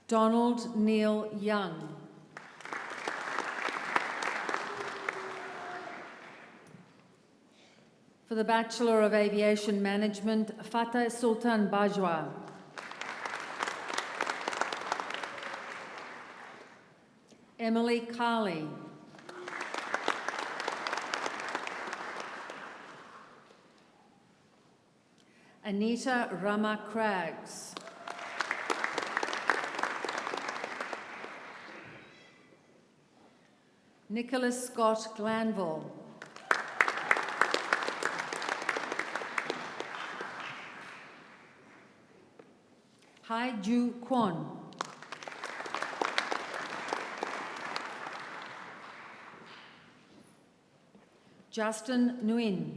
Donald Neil Young. For the Bachelor of Aviation Management, Fateh Sultan Bajwa. Emily Carley. Anita Rama Craggs. Nicholas Scott Glanville. Hai Ju Kwon. Justin Nguyen.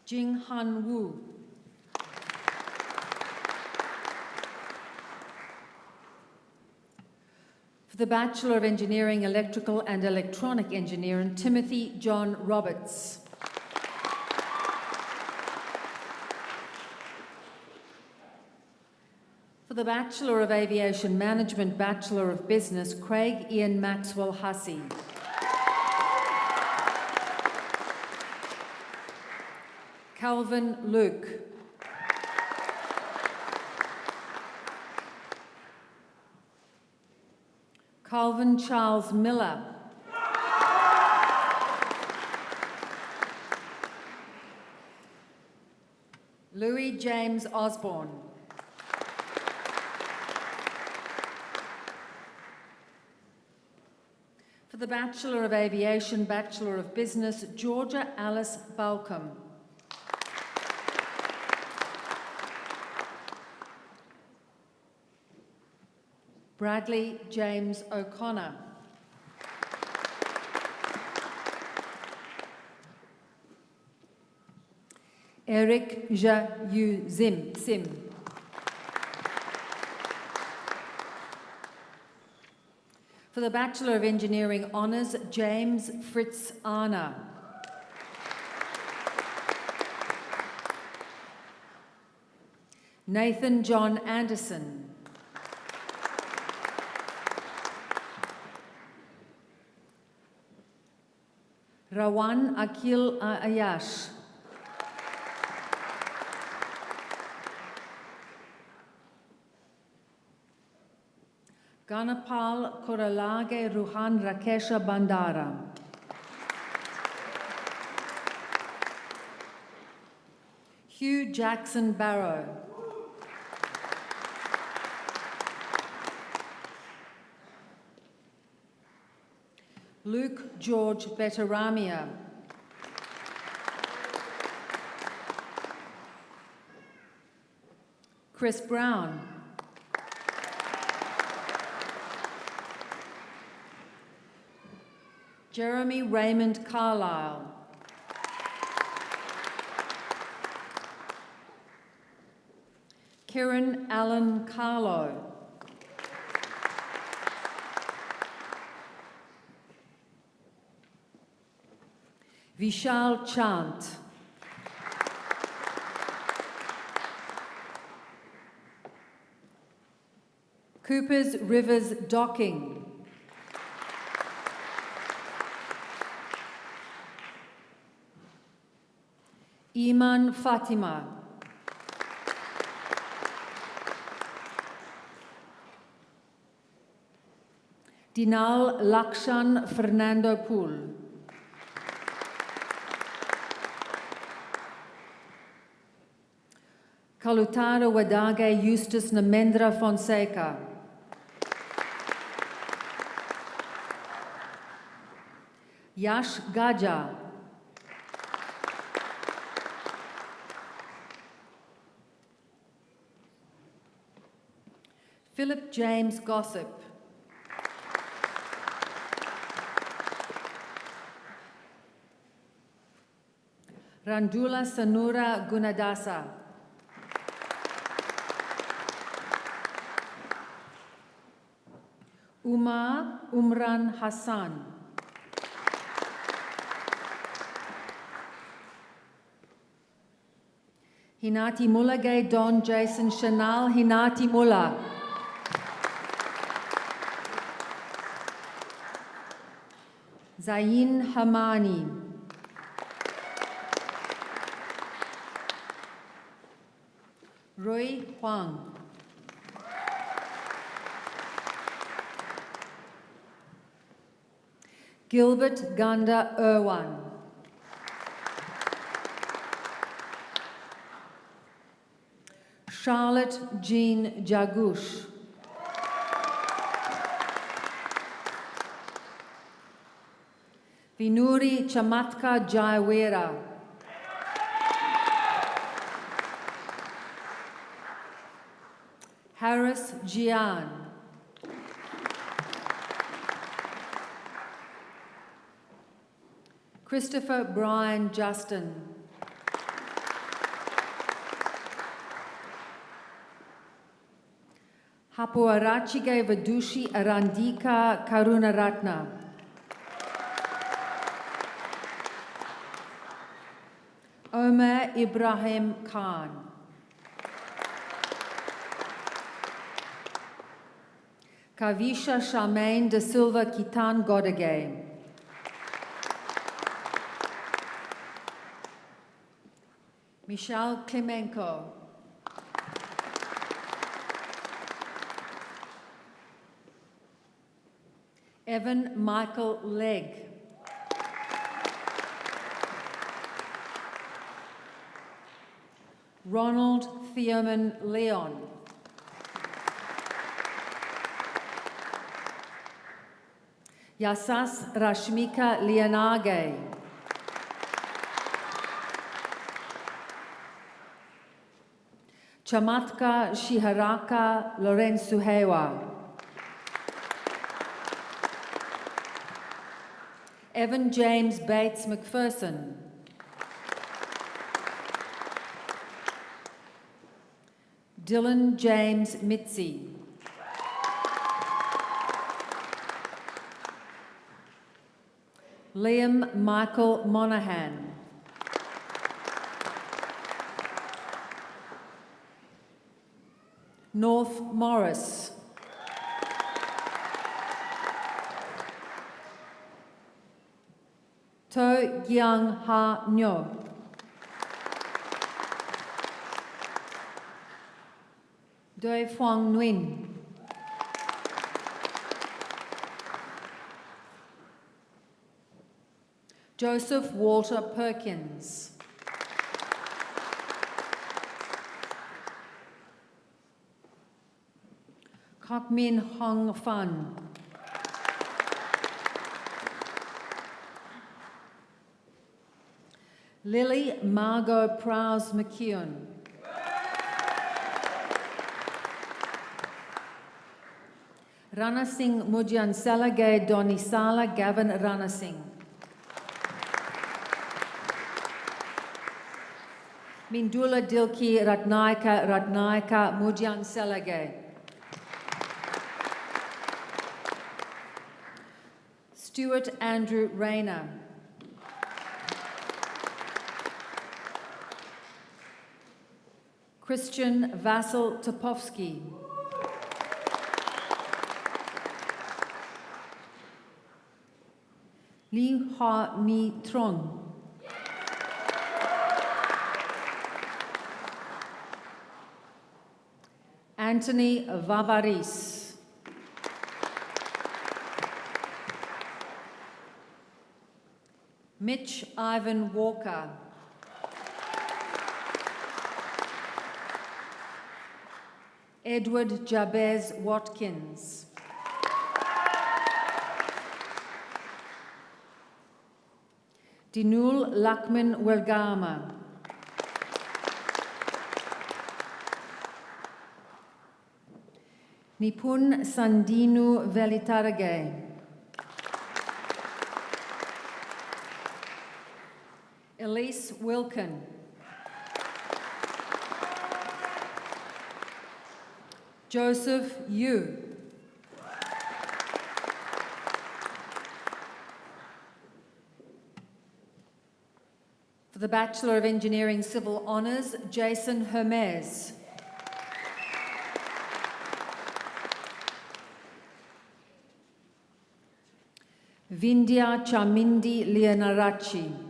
Jing Han Wu. For the Bachelor of Engineering, Electrical and Electronic Engineering, Timothy John Roberts. For the Bachelor of Aviation Management, Bachelor of Business, Craig Ian Maxwell Hussey. Calvin Luke. Calvin Charles Miller. Louis James Osborne. For the Bachelor of Aviation, Bachelor of Business, Georgia Alice Balcom. Bradley James O'Connor. Eric Ja Yu Sim. For the Bachelor of Engineering Honours, James Fritz Arner. Nathan John Anderson. Rawan Akil Ayash. Ganapal Koralage Ruhan Rakesha Bandara. Hugh Jackson Barrow. Luke George Betaramia. Chris Brown. Jeremy Raymond Carlisle. Kieran Allen Carlo. Vishal Chant. Coopers Rivers Docking. Iman Fatima. Dinal Lakshan Fernando Pool. Kalutara Wadage Eustace Namendra Fonseca. Yash Gaja. Philip James Gossip. Randula Sanura Gunadasa. Umar Umran Hassan. Hinati Mulagay Don Jason Chanal Hinati Mulla. Zain Hamani. Roy Huang. Gilbert Ganda Irwan. Charlotte Jean Jagush. Vinuri Chamatka Jaiwera. Harris Jian. Christopher Brian Justin. Hapuarachige Vadushi Arandika Karunaratna. Omar Ibrahim Khan. Kavisha Charmaine de Silva Kitan Godegay. Michelle Klimenko. Evan Michael Legg. Ronald Theoman Leon. Yasas Rashmika Lianage. Chamatka Shiharaka Lorensuhewa. Evan James Bates McPherson. Dylan James Mitzi. Liam Michael Monaghan. North Morris. To Giang Ha Nyo. Doi Phuong Nguyen. Joseph Walter Perkins. Kok Min Hong Fan. Lily Margot Prowse McKeown. Rana Singh Mujjan Salagay Donisala Gavin Rana Singh. Mindula Dilki Ratnaika Mujjan Salagay. Stuart Andrew Rayner. Christian Vassal Topovsky. Li Ha Mi Trong. Anthony Vavaris. Mitch Ivan Walker. Edward Jabez Watkins. Dinul Lakman Welgama. Nipun Sandinu Velitarage. Elise Wilkin. Joseph Yu. For the Bachelor of Engineering Civil Honours, Jason Hermes. Vindhya Chamindi Leonarachi.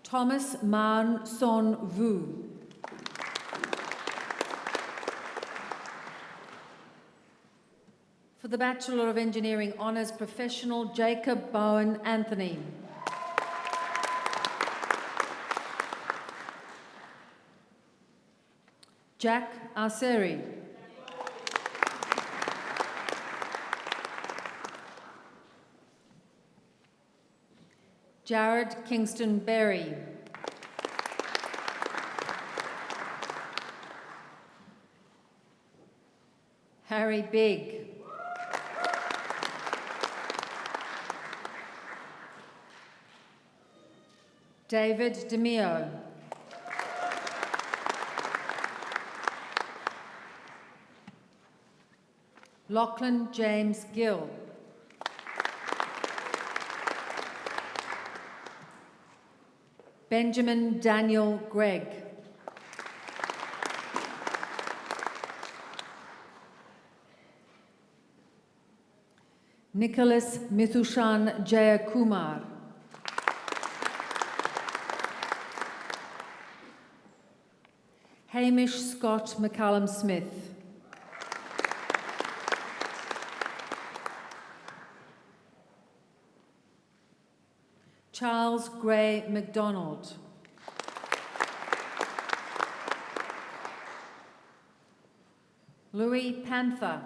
Thomas Man Son Vu. For the Bachelor of Engineering Honours Professional, Jacob Bowen Anthony. Jack Arceri. Jared Kingston Berry. Harry Bigg. David DeMio. Lachlan James Gill. Benjamin Daniel Gregg. Nicholas Mithushan Jayakumar. Hamish Scott McCallum Smith. Charles Gray MacDonald. Louis Panther.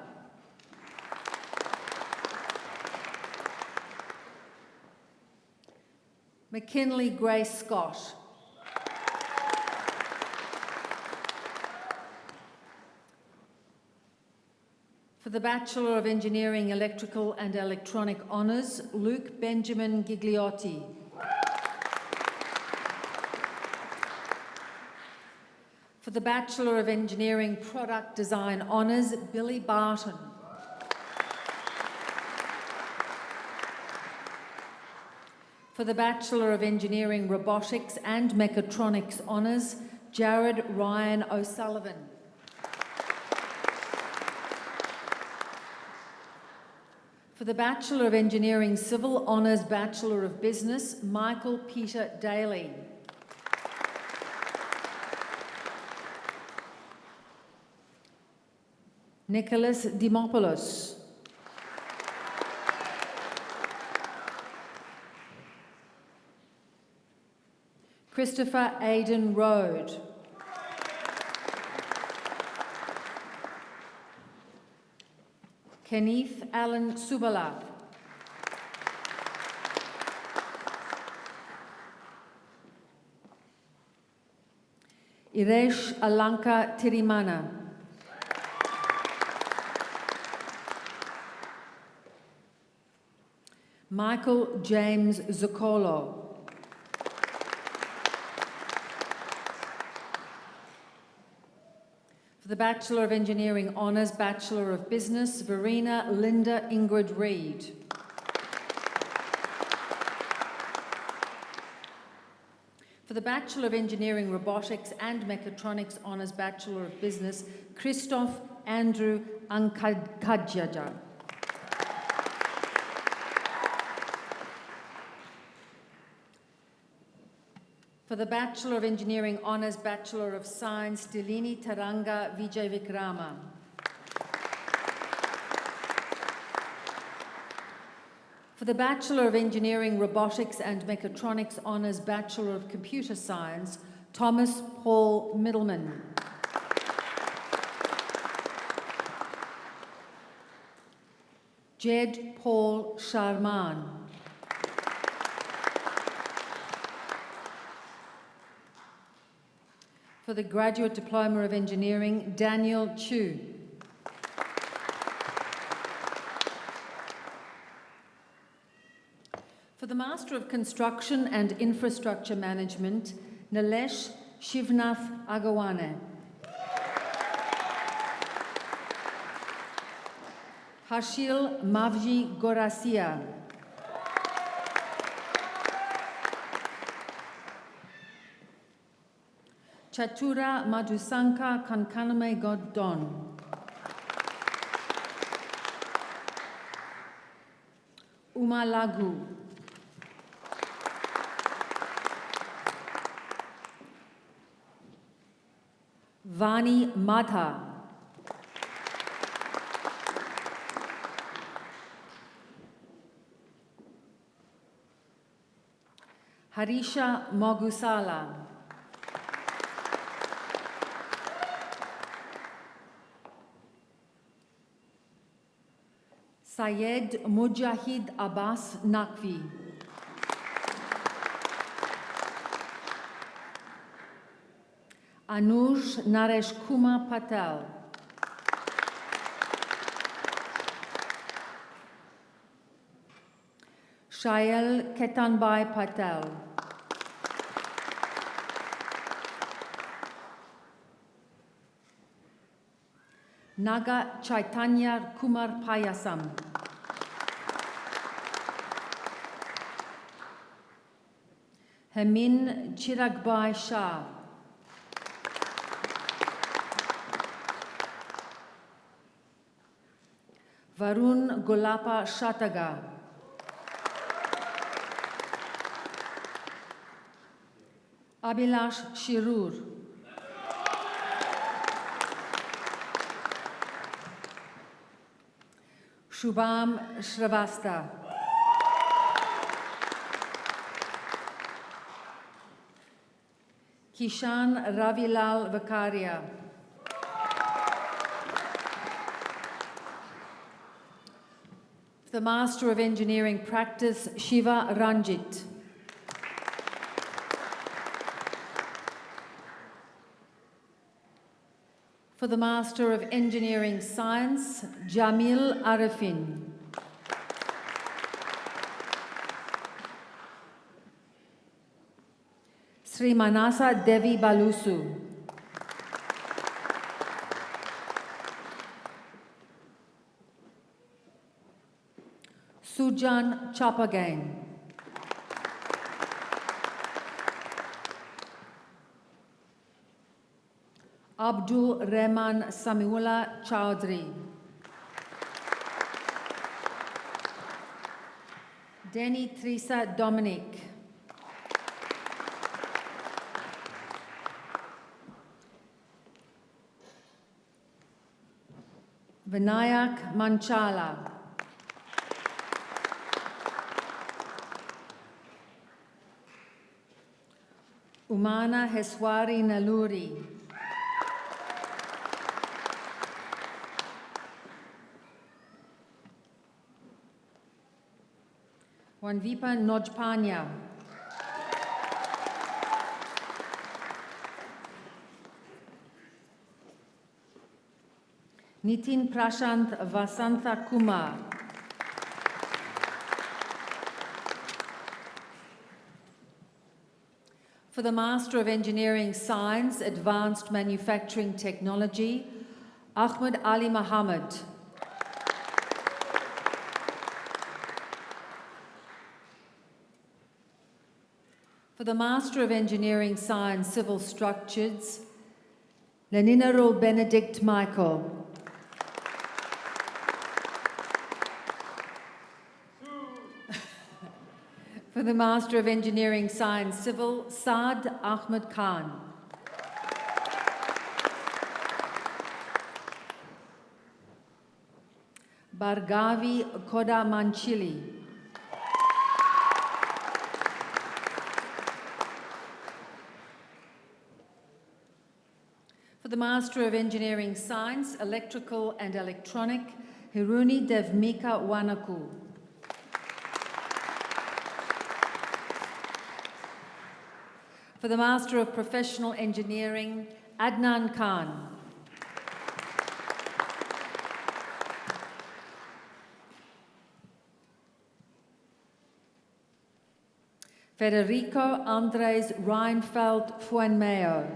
McKinley Gray Scott. For the Bachelor of Engineering Electrical and Electronic Honours, Luke Benjamin Gigliotti. For the Bachelor of Engineering Product Design Honours, Billy Barton. For the Bachelor of Engineering, Robotics and Mechatronics Honours, Jared Ryan O'Sullivan. For the Bachelor of Engineering, Civil Honours Bachelor of Business, Michael Peter Daly. Nicholas Dimopoulos. Christopher Aidan Rode. Kenneth Allen Subala. Iresh Alanka Tirimana. Michael James Zuccolo. For the Bachelor of Engineering Honours, Bachelor of Business, Verena Linda Ingrid Reid. For the Bachelor of Engineering Robotics and Mechatronics Honours, Bachelor of Business, Christoph Andrew Ankadjaja. For the Bachelor of Engineering Honours, Bachelor of Science, Delini Taranga Vijay Vikrama. For the Bachelor of Engineering, Robotics and Mechatronics Honours, Bachelor of Computer Science, Thomas Paul Middleman. Jed Paul Sharman. For the Graduate Diploma of Engineering, Daniel Chu. For the Master of Construction and Infrastructure Management, Nilesh Shivnath Agawane. Harshil Mavji Gorasia. Chatura Madhusanka Kankaname Godon. Uma Lagu. Vani Madha. Harisha Mogusala. Syed Mujahid Abbas Naqvi. Anuj Naresh Kumar Patel. Shayal Ketanbai Patel. Naga Chaitanya Kumar Payasam. Hemin Chiragbai Shah. Varun Golapa Shataga. Abhilash Shirur. Shubham Shrivastava. Kishan Ravilal Vakaria. The Master of Engineering Practice, Shiva Ranjit. For the Master of Engineering Science, Jamil Arifin. Sri Manasa Devi Balusu. Sujan Chapagain. Abdul Rahman Samiullah Chowdhury. Denny Teresa Dominic. Vinayak Manchala. Umana Heswari Naluri. Wanvipa Nojpanya. Nitin Prashant Vasantha Kumar. For the Master of Engineering Science, Advanced Manufacturing Technology, Ahmed Ali Mohammed. For the Master of Engineering Science, Civil Structures, Leninarul Benedict Michael. For the Master of Engineering Science, Civil, Saad Ahmed Khan. Bargavi Koda Manchili. For the Master of Engineering Science, Electrical and Electronic, Hiruni Devmika Wanaku. For the Master of Professional Engineering, Adnan Khan. Federico Andres Reinfeldt Fuenmayo.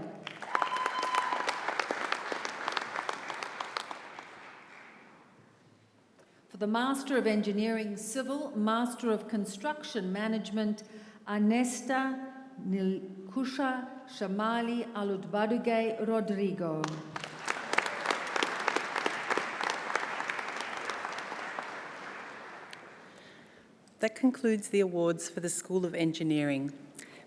For the Master of Engineering Civil, Master of Construction Management, Anesta Nilkusha Shamali Aludbaduge Rodrigo. That concludes the awards for the School of Engineering.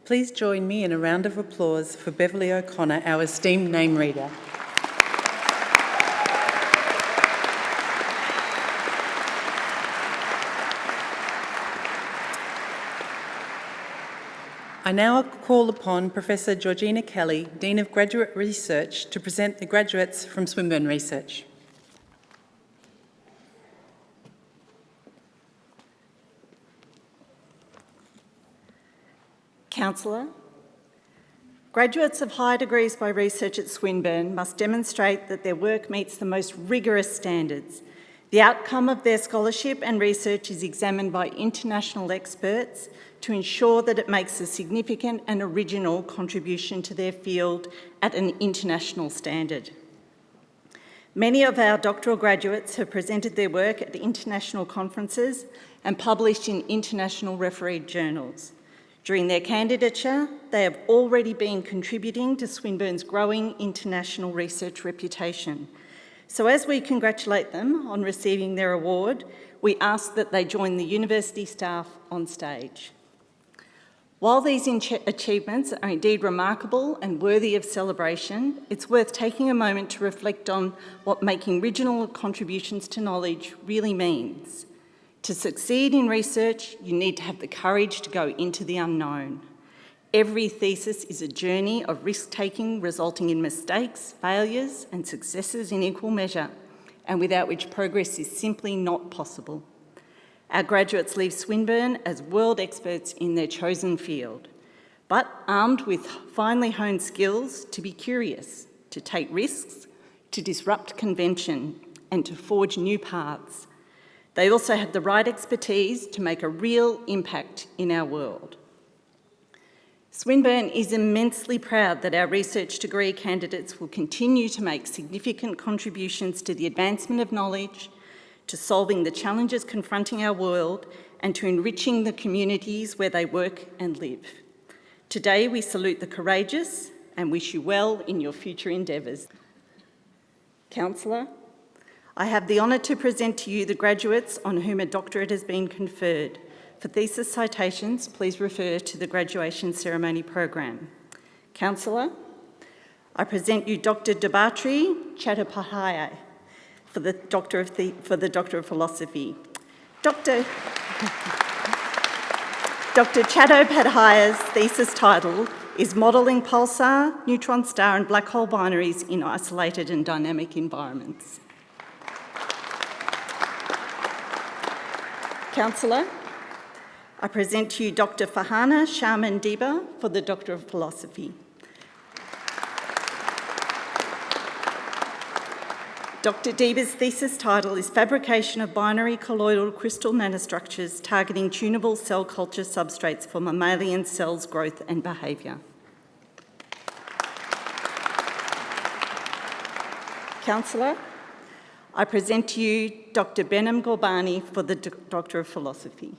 Please join me in a round of applause for Beverly O'Connor, our esteemed name reader. I now call upon Professor Georgina Kelly, Dean of Graduate Research, to present the graduates from Swinburne Research. Councillor, graduates of higher degrees by research at Swinburne must demonstrate that their work meets the most rigorous standards. The outcome of their scholarship and research is examined by international experts to ensure that it makes a significant and original contribution to their field at an international standard. Many of our doctoral graduates have presented their work at international conferences and published in international refereed journals. During their candidature, they have already been contributing to Swinburne's growing international research reputation. So as we congratulate them on receiving their award, we ask that they join the university staff on stage. While these achievements are indeed remarkable and worthy of celebration, it's worth taking a moment to reflect on what making original contributions to knowledge really means. To succeed in research, you need to have the courage to go into the unknown. Every thesis is a journey of risk-taking resulting in mistakes, failures and successes in equal measure, and without which progress is simply not possible. Our graduates leave Swinburne as world experts in their chosen field, but armed with finely honed skills to be curious, to take risks, to disrupt convention, and to forge new paths. They also have the right expertise to make a real impact in our world. Swinburne is immensely proud that our research degree candidates will continue to make significant contributions to the advancement of knowledge, to solving the challenges confronting our world, and to enriching the communities where they work and live. Today we salute the courageous and wish you well in your future endeavours. Councillor, I have the honour to present to you the graduates on whom a doctorate has been conferred. For thesis citations, please refer to the graduation ceremony program. Councillor, I present you Dr. Debatri Chattopadhyay for the Doctor of Philosophy. Dr. Chattopadhyay's thesis title is Modelling Pulsar, Neutron Star and Black Hole Binaries in Isolated and Dynamic Environments. Councillor, I present to you Dr. Farhana Sharman Diba for the Doctor of Philosophy. Dr. Diba's thesis title is Fabrication of Binary Colloidal Crystal Nanostructures Targeting Tunable Cell Culture Substrates for Mammalian Cells Growth and Behaviour. Councillor, I present to you Dr. Behnam Gorbani for the Doctor of Philosophy.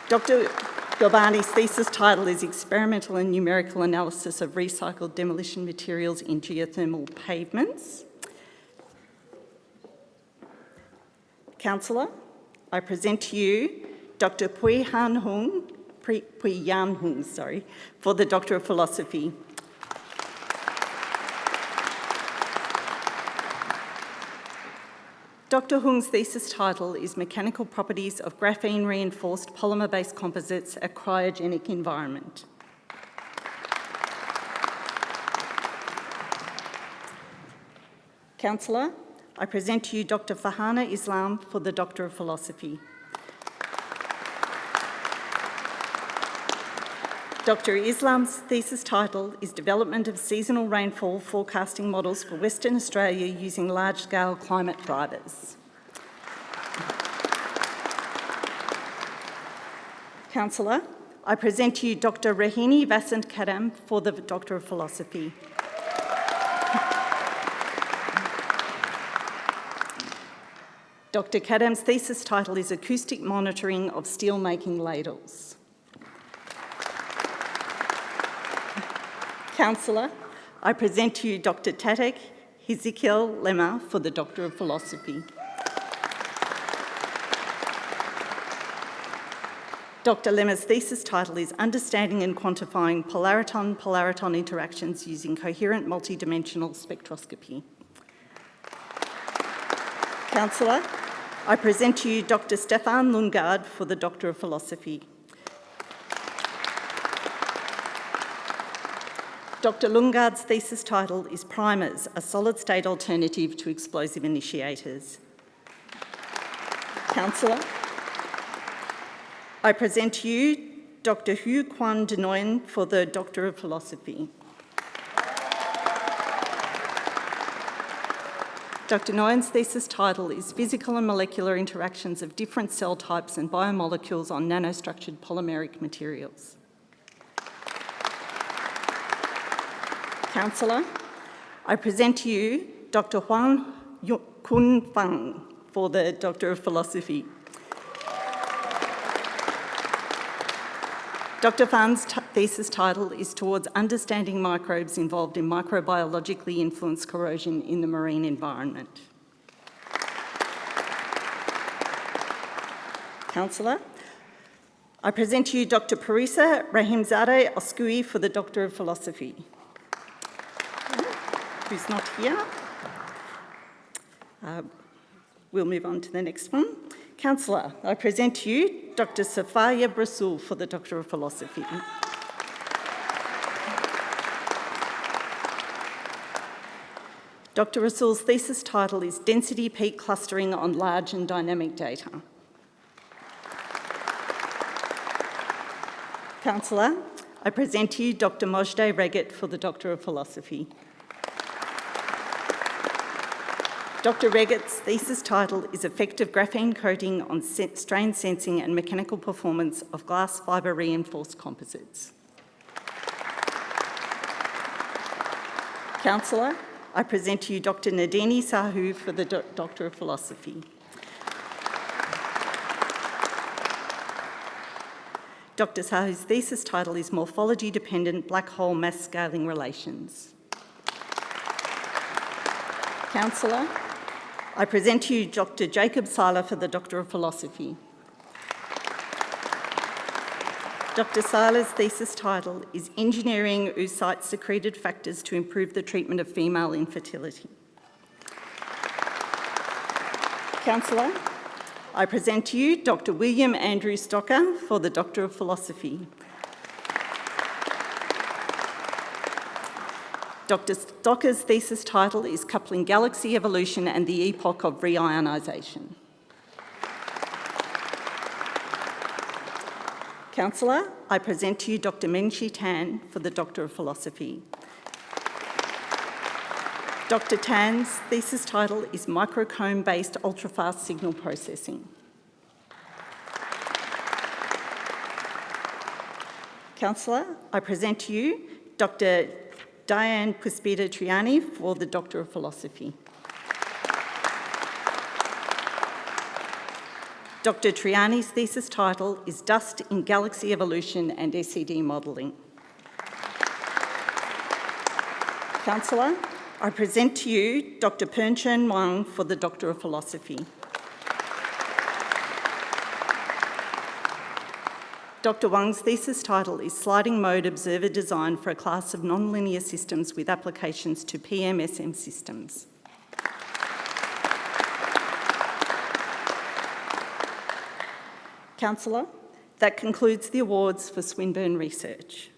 Dr. Gorbani's thesis title is Experimental and Numerical Analysis of Recycled Demolition Materials in Geothermal Pavements. Councillor, I present to you Dr. Pui Yan Hung, for the Doctor of Philosophy. Dr. Hung's thesis title is Mechanical Properties of Graphene-Reinforced Polymer-Based Composites at Cryogenic Environment. Councillor, I present to you Dr. Farhana Islam for the Doctor of Philosophy. Dr. Islam's thesis title is Development of Seasonal Rainfall Forecasting Models for Western Australia using Large-Scale Climate Drivers. Councillor, I present to you Dr. Rahini Vasant Kadam for the Doctor of Philosophy. Dr. Kadam's thesis title is Acoustic Monitoring of Steel-Making Ladles. Councillor, I present to you Dr. Tatek Hezekiel Lemma for the Doctor of Philosophy. Dr. Lemma's thesis title is Understanding and Quantifying Polariton-Polariton Interactions Using Coherent Multidimensional Spectroscopy. Councillor, I present to you Dr. Stefan Lundgaard for the Doctor of Philosophy. Dr. Lundgaard's thesis title is Primers, a solid-state alternative to explosive initiators. Councillor, I present to you Dr. Hu Quan de Nguyen for the Doctor of Philosophy. Dr. Nguyen's thesis title is Physical and Molecular Interactions of Different Cell Types and Biomolecules on Nanostructured Polymeric Materials. Councillor, I present to you Dr. Huang Kun Fang for the Doctor of Philosophy. Dr. Fang's thesis title is Towards Understanding Microbes Involved in Microbiologically Influenced Corrosion in the Marine Environment. Councillor, I present to you Dr. Parisa Rahimzadeh Oskui for the Doctor of Philosophy. Who's not here. We'll move on to the next one. Councillor, I present to you Dr. Safaya Brasul for the Doctor of Philosophy. Dr. Rasul's thesis title is Density Peak Clustering on Large and Dynamic Data. Councillor, I present to you Dr. Mojdeh Reget for the Doctor of Philosophy. Dr. Reget's thesis title is Effective Graphene Coating on Strain Sensing and Mechanical Performance of Glass Fibre Reinforced Composites. Councillor, I present to you Dr. Nadini Sahu for the Doctor of Philosophy. Dr. Sahu's thesis title is Morphology-Dependent Black Hole Mass Scaling Relations. Councillor, I present to you Dr. Jacob Seiler for the Doctor of Philosophy. Dr. Seiler's thesis title is Engineering Oocyte-Secreted Factors to Improve the Treatment of Female Infertility. Councillor, I present to you Dr. William Andrew Stocker for the Doctor of Philosophy. Dr. Stocker's thesis title is Coupling Galaxy Evolution and the Epoch of Reionisation. Councillor, I present to you Dr. Menshi Tan for the Doctor of Philosophy. Dr. Tan's thesis title is Microcomb-Based Ultrafast Signal Processing. Councillor, I present to you Dr. Diane Puspita Triani for the Doctor of Philosophy. Dr. Triani's thesis title is Dust in Galaxy Evolution and SED Modelling. Councillor, I present to you Dr. Pernchen Wang for the Doctor of Philosophy. Dr. Wang's thesis title is Sliding Mode Observer Design for a Class of Nonlinear Systems with Applications to PMSM Systems. Councillor, that concludes the awards for Swinburne Research.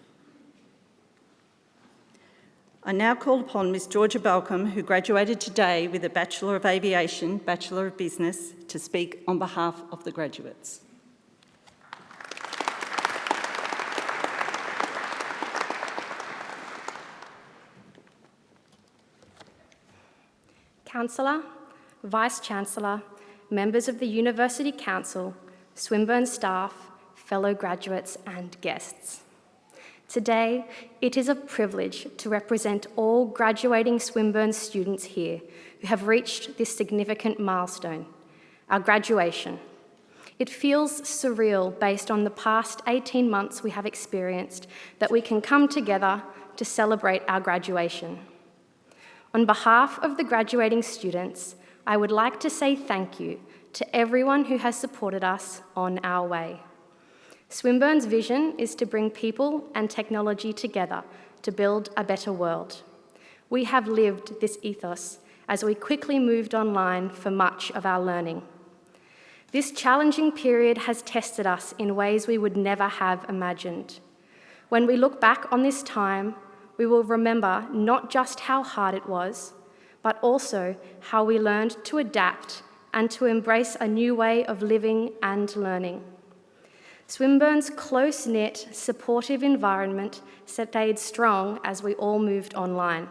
I now call upon Ms Georgia Balcom, who graduated today with a Bachelor of Aviation, Bachelor of Business, to speak on behalf of the graduates. Councillor, Vice-Chancellor, members of the University Council, Swinburne staff, fellow graduates and guests. Today, it is a privilege to represent all graduating Swinburne students here who have reached this significant milestone, our graduation. It feels surreal based on the past 18 months we have experienced that we can come together to celebrate our graduation. On behalf of the graduating students, I would like to say thank you to everyone who has supported us on our way. Swinburne's vision is to bring people and technology together to build a better world. We have lived this ethos as we quickly moved online for much of our learning. This challenging period has tested us in ways we would never have imagined. When we look back on this time, we will remember not just how hard it was, but also how we learned to adapt and to embrace a new way of living and learning. Swinburne's close-knit, supportive environment stayed strong as we all moved online.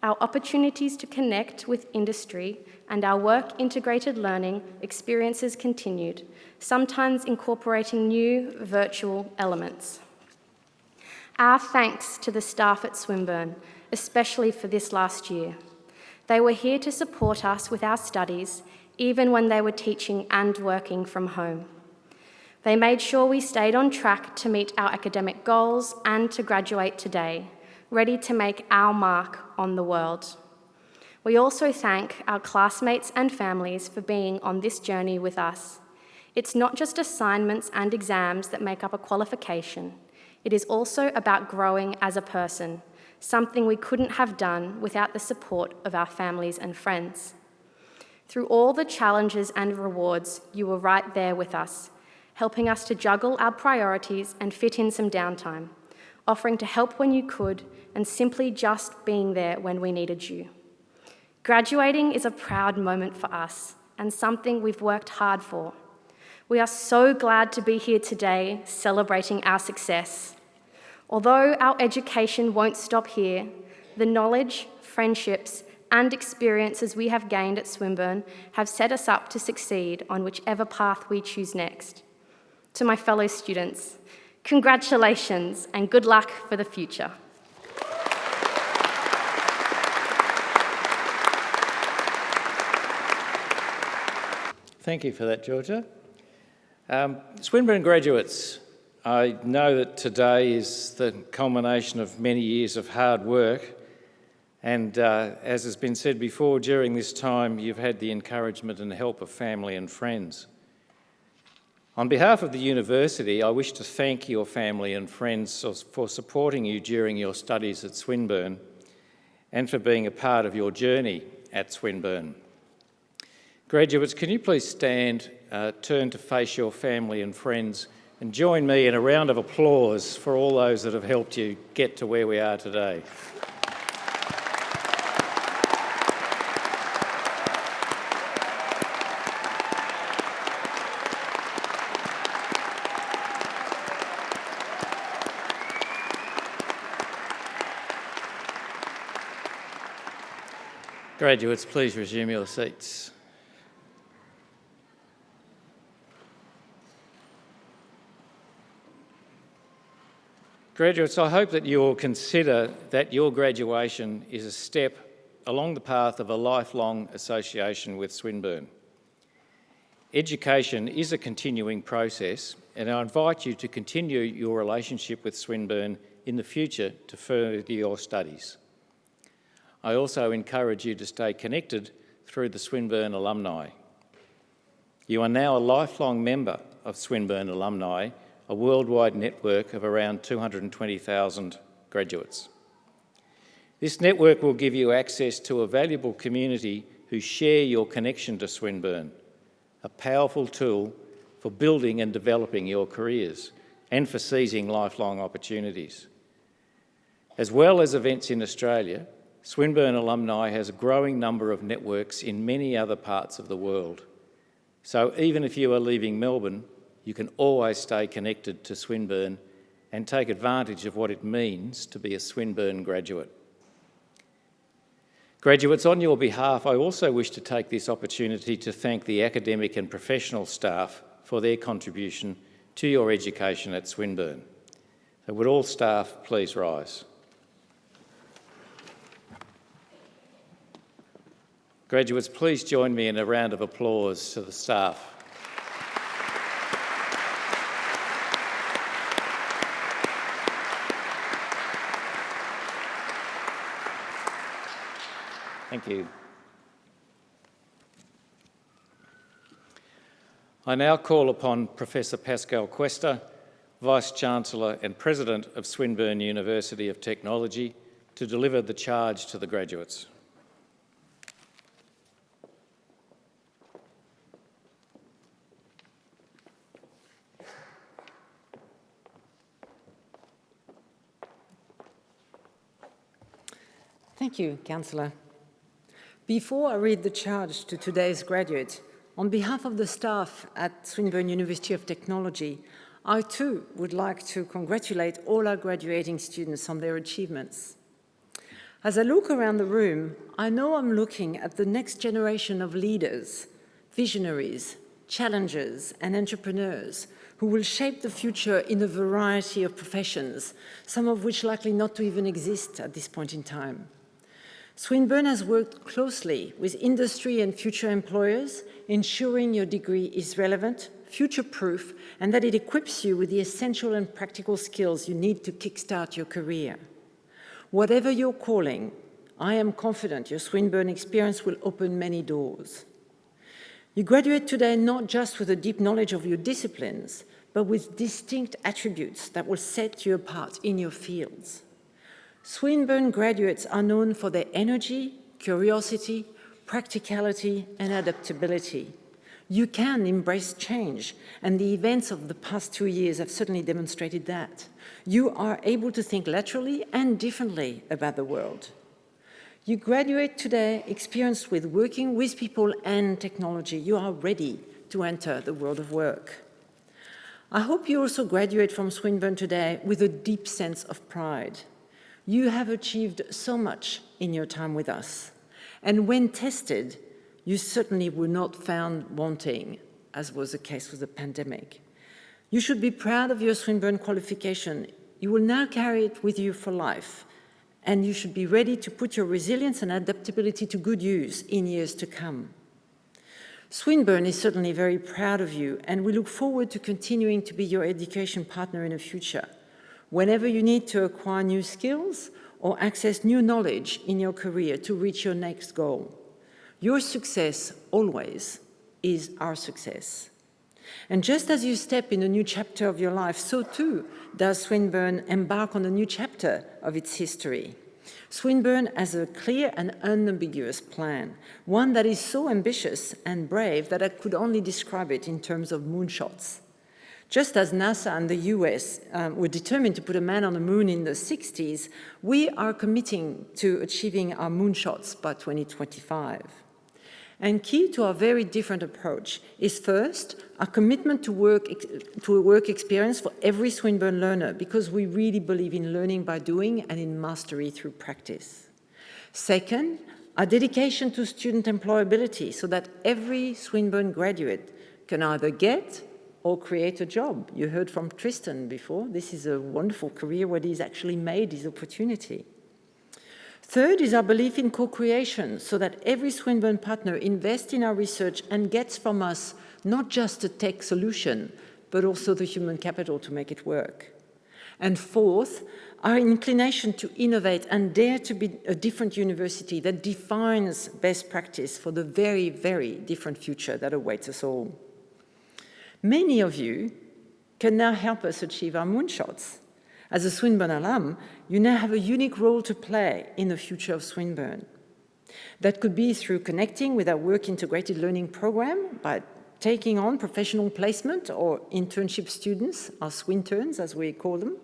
Our opportunities to connect with industry and our work-integrated learning experiences continued, sometimes incorporating new virtual elements. Our thanks to the staff at Swinburne, especially for this last year. They were here to support us with our studies, even when they were teaching and working from home. They made sure we stayed on track to meet our academic goals and to graduate today, ready to make our mark on the world. We also thank our classmates and families for being on this journey with us. It's not just assignments and exams that make up a qualification. It is also about growing as a person, something we couldn't have done without the support of our families and friends. Through all the challenges and rewards, you were right there with us, helping us to juggle our priorities and fit in some downtime, offering to help when you could, and simply just being there when we needed you. Graduating is a proud moment for us, and something we've worked hard for. We are so glad to be here today, celebrating our success. Although our education won't stop here, the knowledge, friendships, and experiences we have gained at Swinburne have set us up to succeed on whichever path we choose next. To my fellow students, congratulations and good luck for the future. Thank you for that, Georgia. Swinburne graduates, I know that today is the culmination of many years of hard work And as has been said before, during this time you've had the encouragement and help of family and friends. On behalf of the university, I wish to thank your family and friends for supporting you during your studies at Swinburne and for being a part of your journey at Swinburne. Graduates, can you please stand, turn to face your family and friends and join me in a round of applause for all those that have helped you get to where we are today. Graduates, please resume your seats. Graduates, I hope that you will consider that your graduation is a step along the path of a lifelong association with Swinburne. Education is a continuing process, and I invite you to continue your relationship with Swinburne in the future to further your studies. I also encourage you to stay connected through the Swinburne alumni. You are now a lifelong member of Swinburne alumni, a worldwide network of around 220,000 graduates. This network will give you access to a valuable community who share your connection to Swinburne, a powerful tool for building and developing your careers and for seizing lifelong opportunities. As well as events in Australia, Swinburne alumni has a growing number of networks in many other parts of the world. So even if you are leaving Melbourne, you can always stay connected to Swinburne and take advantage of what it means to be a Swinburne graduate. Graduates, on your behalf, I also wish to take this opportunity to thank the academic and professional staff for their contribution to your education at Swinburne. So would all staff please rise? Graduates, please join me in a round of applause to the staff. Thank you. I now call upon Professor Pascal Cuesta, Vice-Chancellor and President of Swinburne University of Technology, to deliver the charge to the graduates. Thank you, Councillor. Before I read the charge to today's graduates, on behalf of the staff at Swinburne University of Technology, I too would like to congratulate all our graduating students on their achievements. As I look around the room, I know I'm looking at the next generation of leaders, visionaries, challengers, and entrepreneurs who will shape the future in a variety of professions, some of which likely not to even exist at this point in time. Swinburne has worked closely with industry and future employers, ensuring your degree is relevant, future-proof, and that it equips you with the essential and practical skills you need to kickstart your career. Whatever your calling, I am confident your Swinburne experience will open many doors. You graduate today not just with a deep knowledge of your disciplines, but with distinct attributes that will set you apart in your fields. Swinburne graduates are known for their energy, curiosity, practicality, and adaptability. You can embrace change, and the events of the past 2 years have certainly demonstrated that. You are able to think laterally and differently about the world. You graduate today experienced with working with people and technology. You are ready to enter the world of work. I hope you also graduate from Swinburne today with a deep sense of pride. You have achieved so much in your time with us, and when tested, you certainly were not found wanting, as was the case with the pandemic. You should be proud of your Swinburne qualification. You will now carry it with you for life, and you should be ready to put your resilience and adaptability to good use in years to come. Swinburne is certainly very proud of you, and we look forward to continuing to be your education partner in the future. Whenever you need to acquire new skills or access new knowledge in your career to reach your next goal. Your success always is our success. And just as you step in a new chapter of your life, so too does Swinburne embark on a new chapter of its history. Swinburne has a clear and unambiguous plan, one that is so ambitious and brave that I could only describe it in terms of moonshots. Just as NASA and the US were determined to put a man on the moon in the 60s, we are committing to achieving our moonshots by 2025. And key to our very different approach is first, our commitment to a work experience for every Swinburne learner, because we really believe in learning by doing and in mastery through practice. Second, our dedication to student employability so that every Swinburne graduate can either get or create a job. You heard from Tristan before. This is a wonderful career where he's actually made his opportunity. Third is our belief in co-creation, so that every Swinburne partner invests in our research and gets from us not just a tech solution, but also the human capital to make it work. And fourth, our inclination to innovate and dare to be a different university that defines best practice for the very, very different future that awaits us all. Many of you can now help us achieve our moonshots. As a Swinburne alum, you now have a unique role to play in the future of Swinburne. That could be through connecting with our work-integrated learning program by taking on professional placement or internship students, our Swinterns as we call them.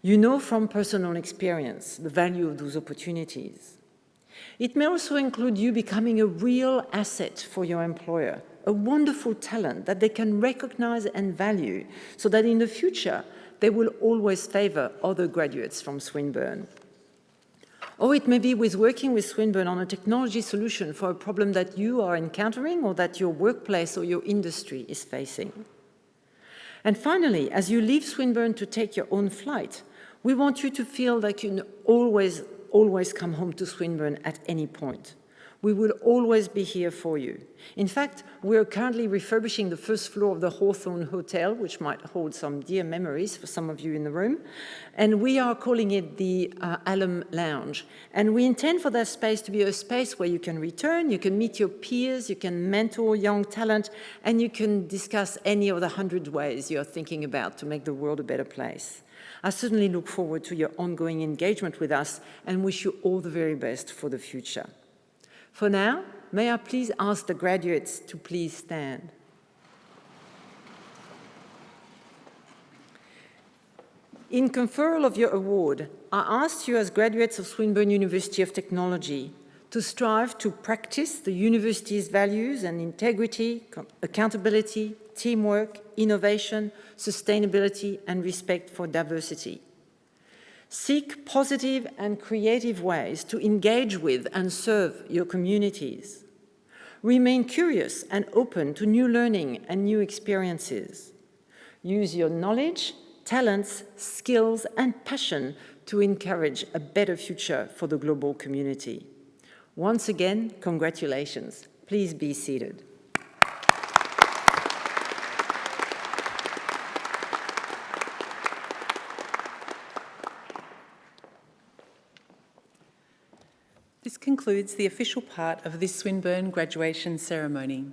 You know from personal experience the value of those opportunities. It may also include you becoming a real asset for your employer, a wonderful talent that they can recognize and value so that in the future, they will always favor other graduates from Swinburne. Or it may be with working with Swinburne on a technology solution for a problem that you are encountering or that your workplace or your industry is facing. And finally, as you leave Swinburne to take your own flight, we want you to feel like you can always come home to Swinburne at any point. We will always be here for you. In fact, we are currently refurbishing the first floor of the Hawthorne Hotel, which might hold some dear memories for some of you in the room. And we are calling it the Alum Lounge. And we intend for that space to be a space where you can return, you can meet your peers, you can mentor young talent, and you can discuss any of the 100 ways you're thinking about to make the world a better place. I certainly look forward to your ongoing engagement with us and wish you all the very best for the future. For now, may I please ask the graduates to please stand. In conferral of your award, I asked you as graduates of Swinburne University of Technology to strive to practice the university's values and integrity, accountability, teamwork, innovation, sustainability, and respect for diversity. Seek positive and creative ways to engage with and serve your communities. Remain curious and open to new learning and new experiences. Use your knowledge, talents, skills, and passion to encourage a better future for the global community. Once again, congratulations. Please be seated. This concludes the official part of this Swinburne graduation ceremony.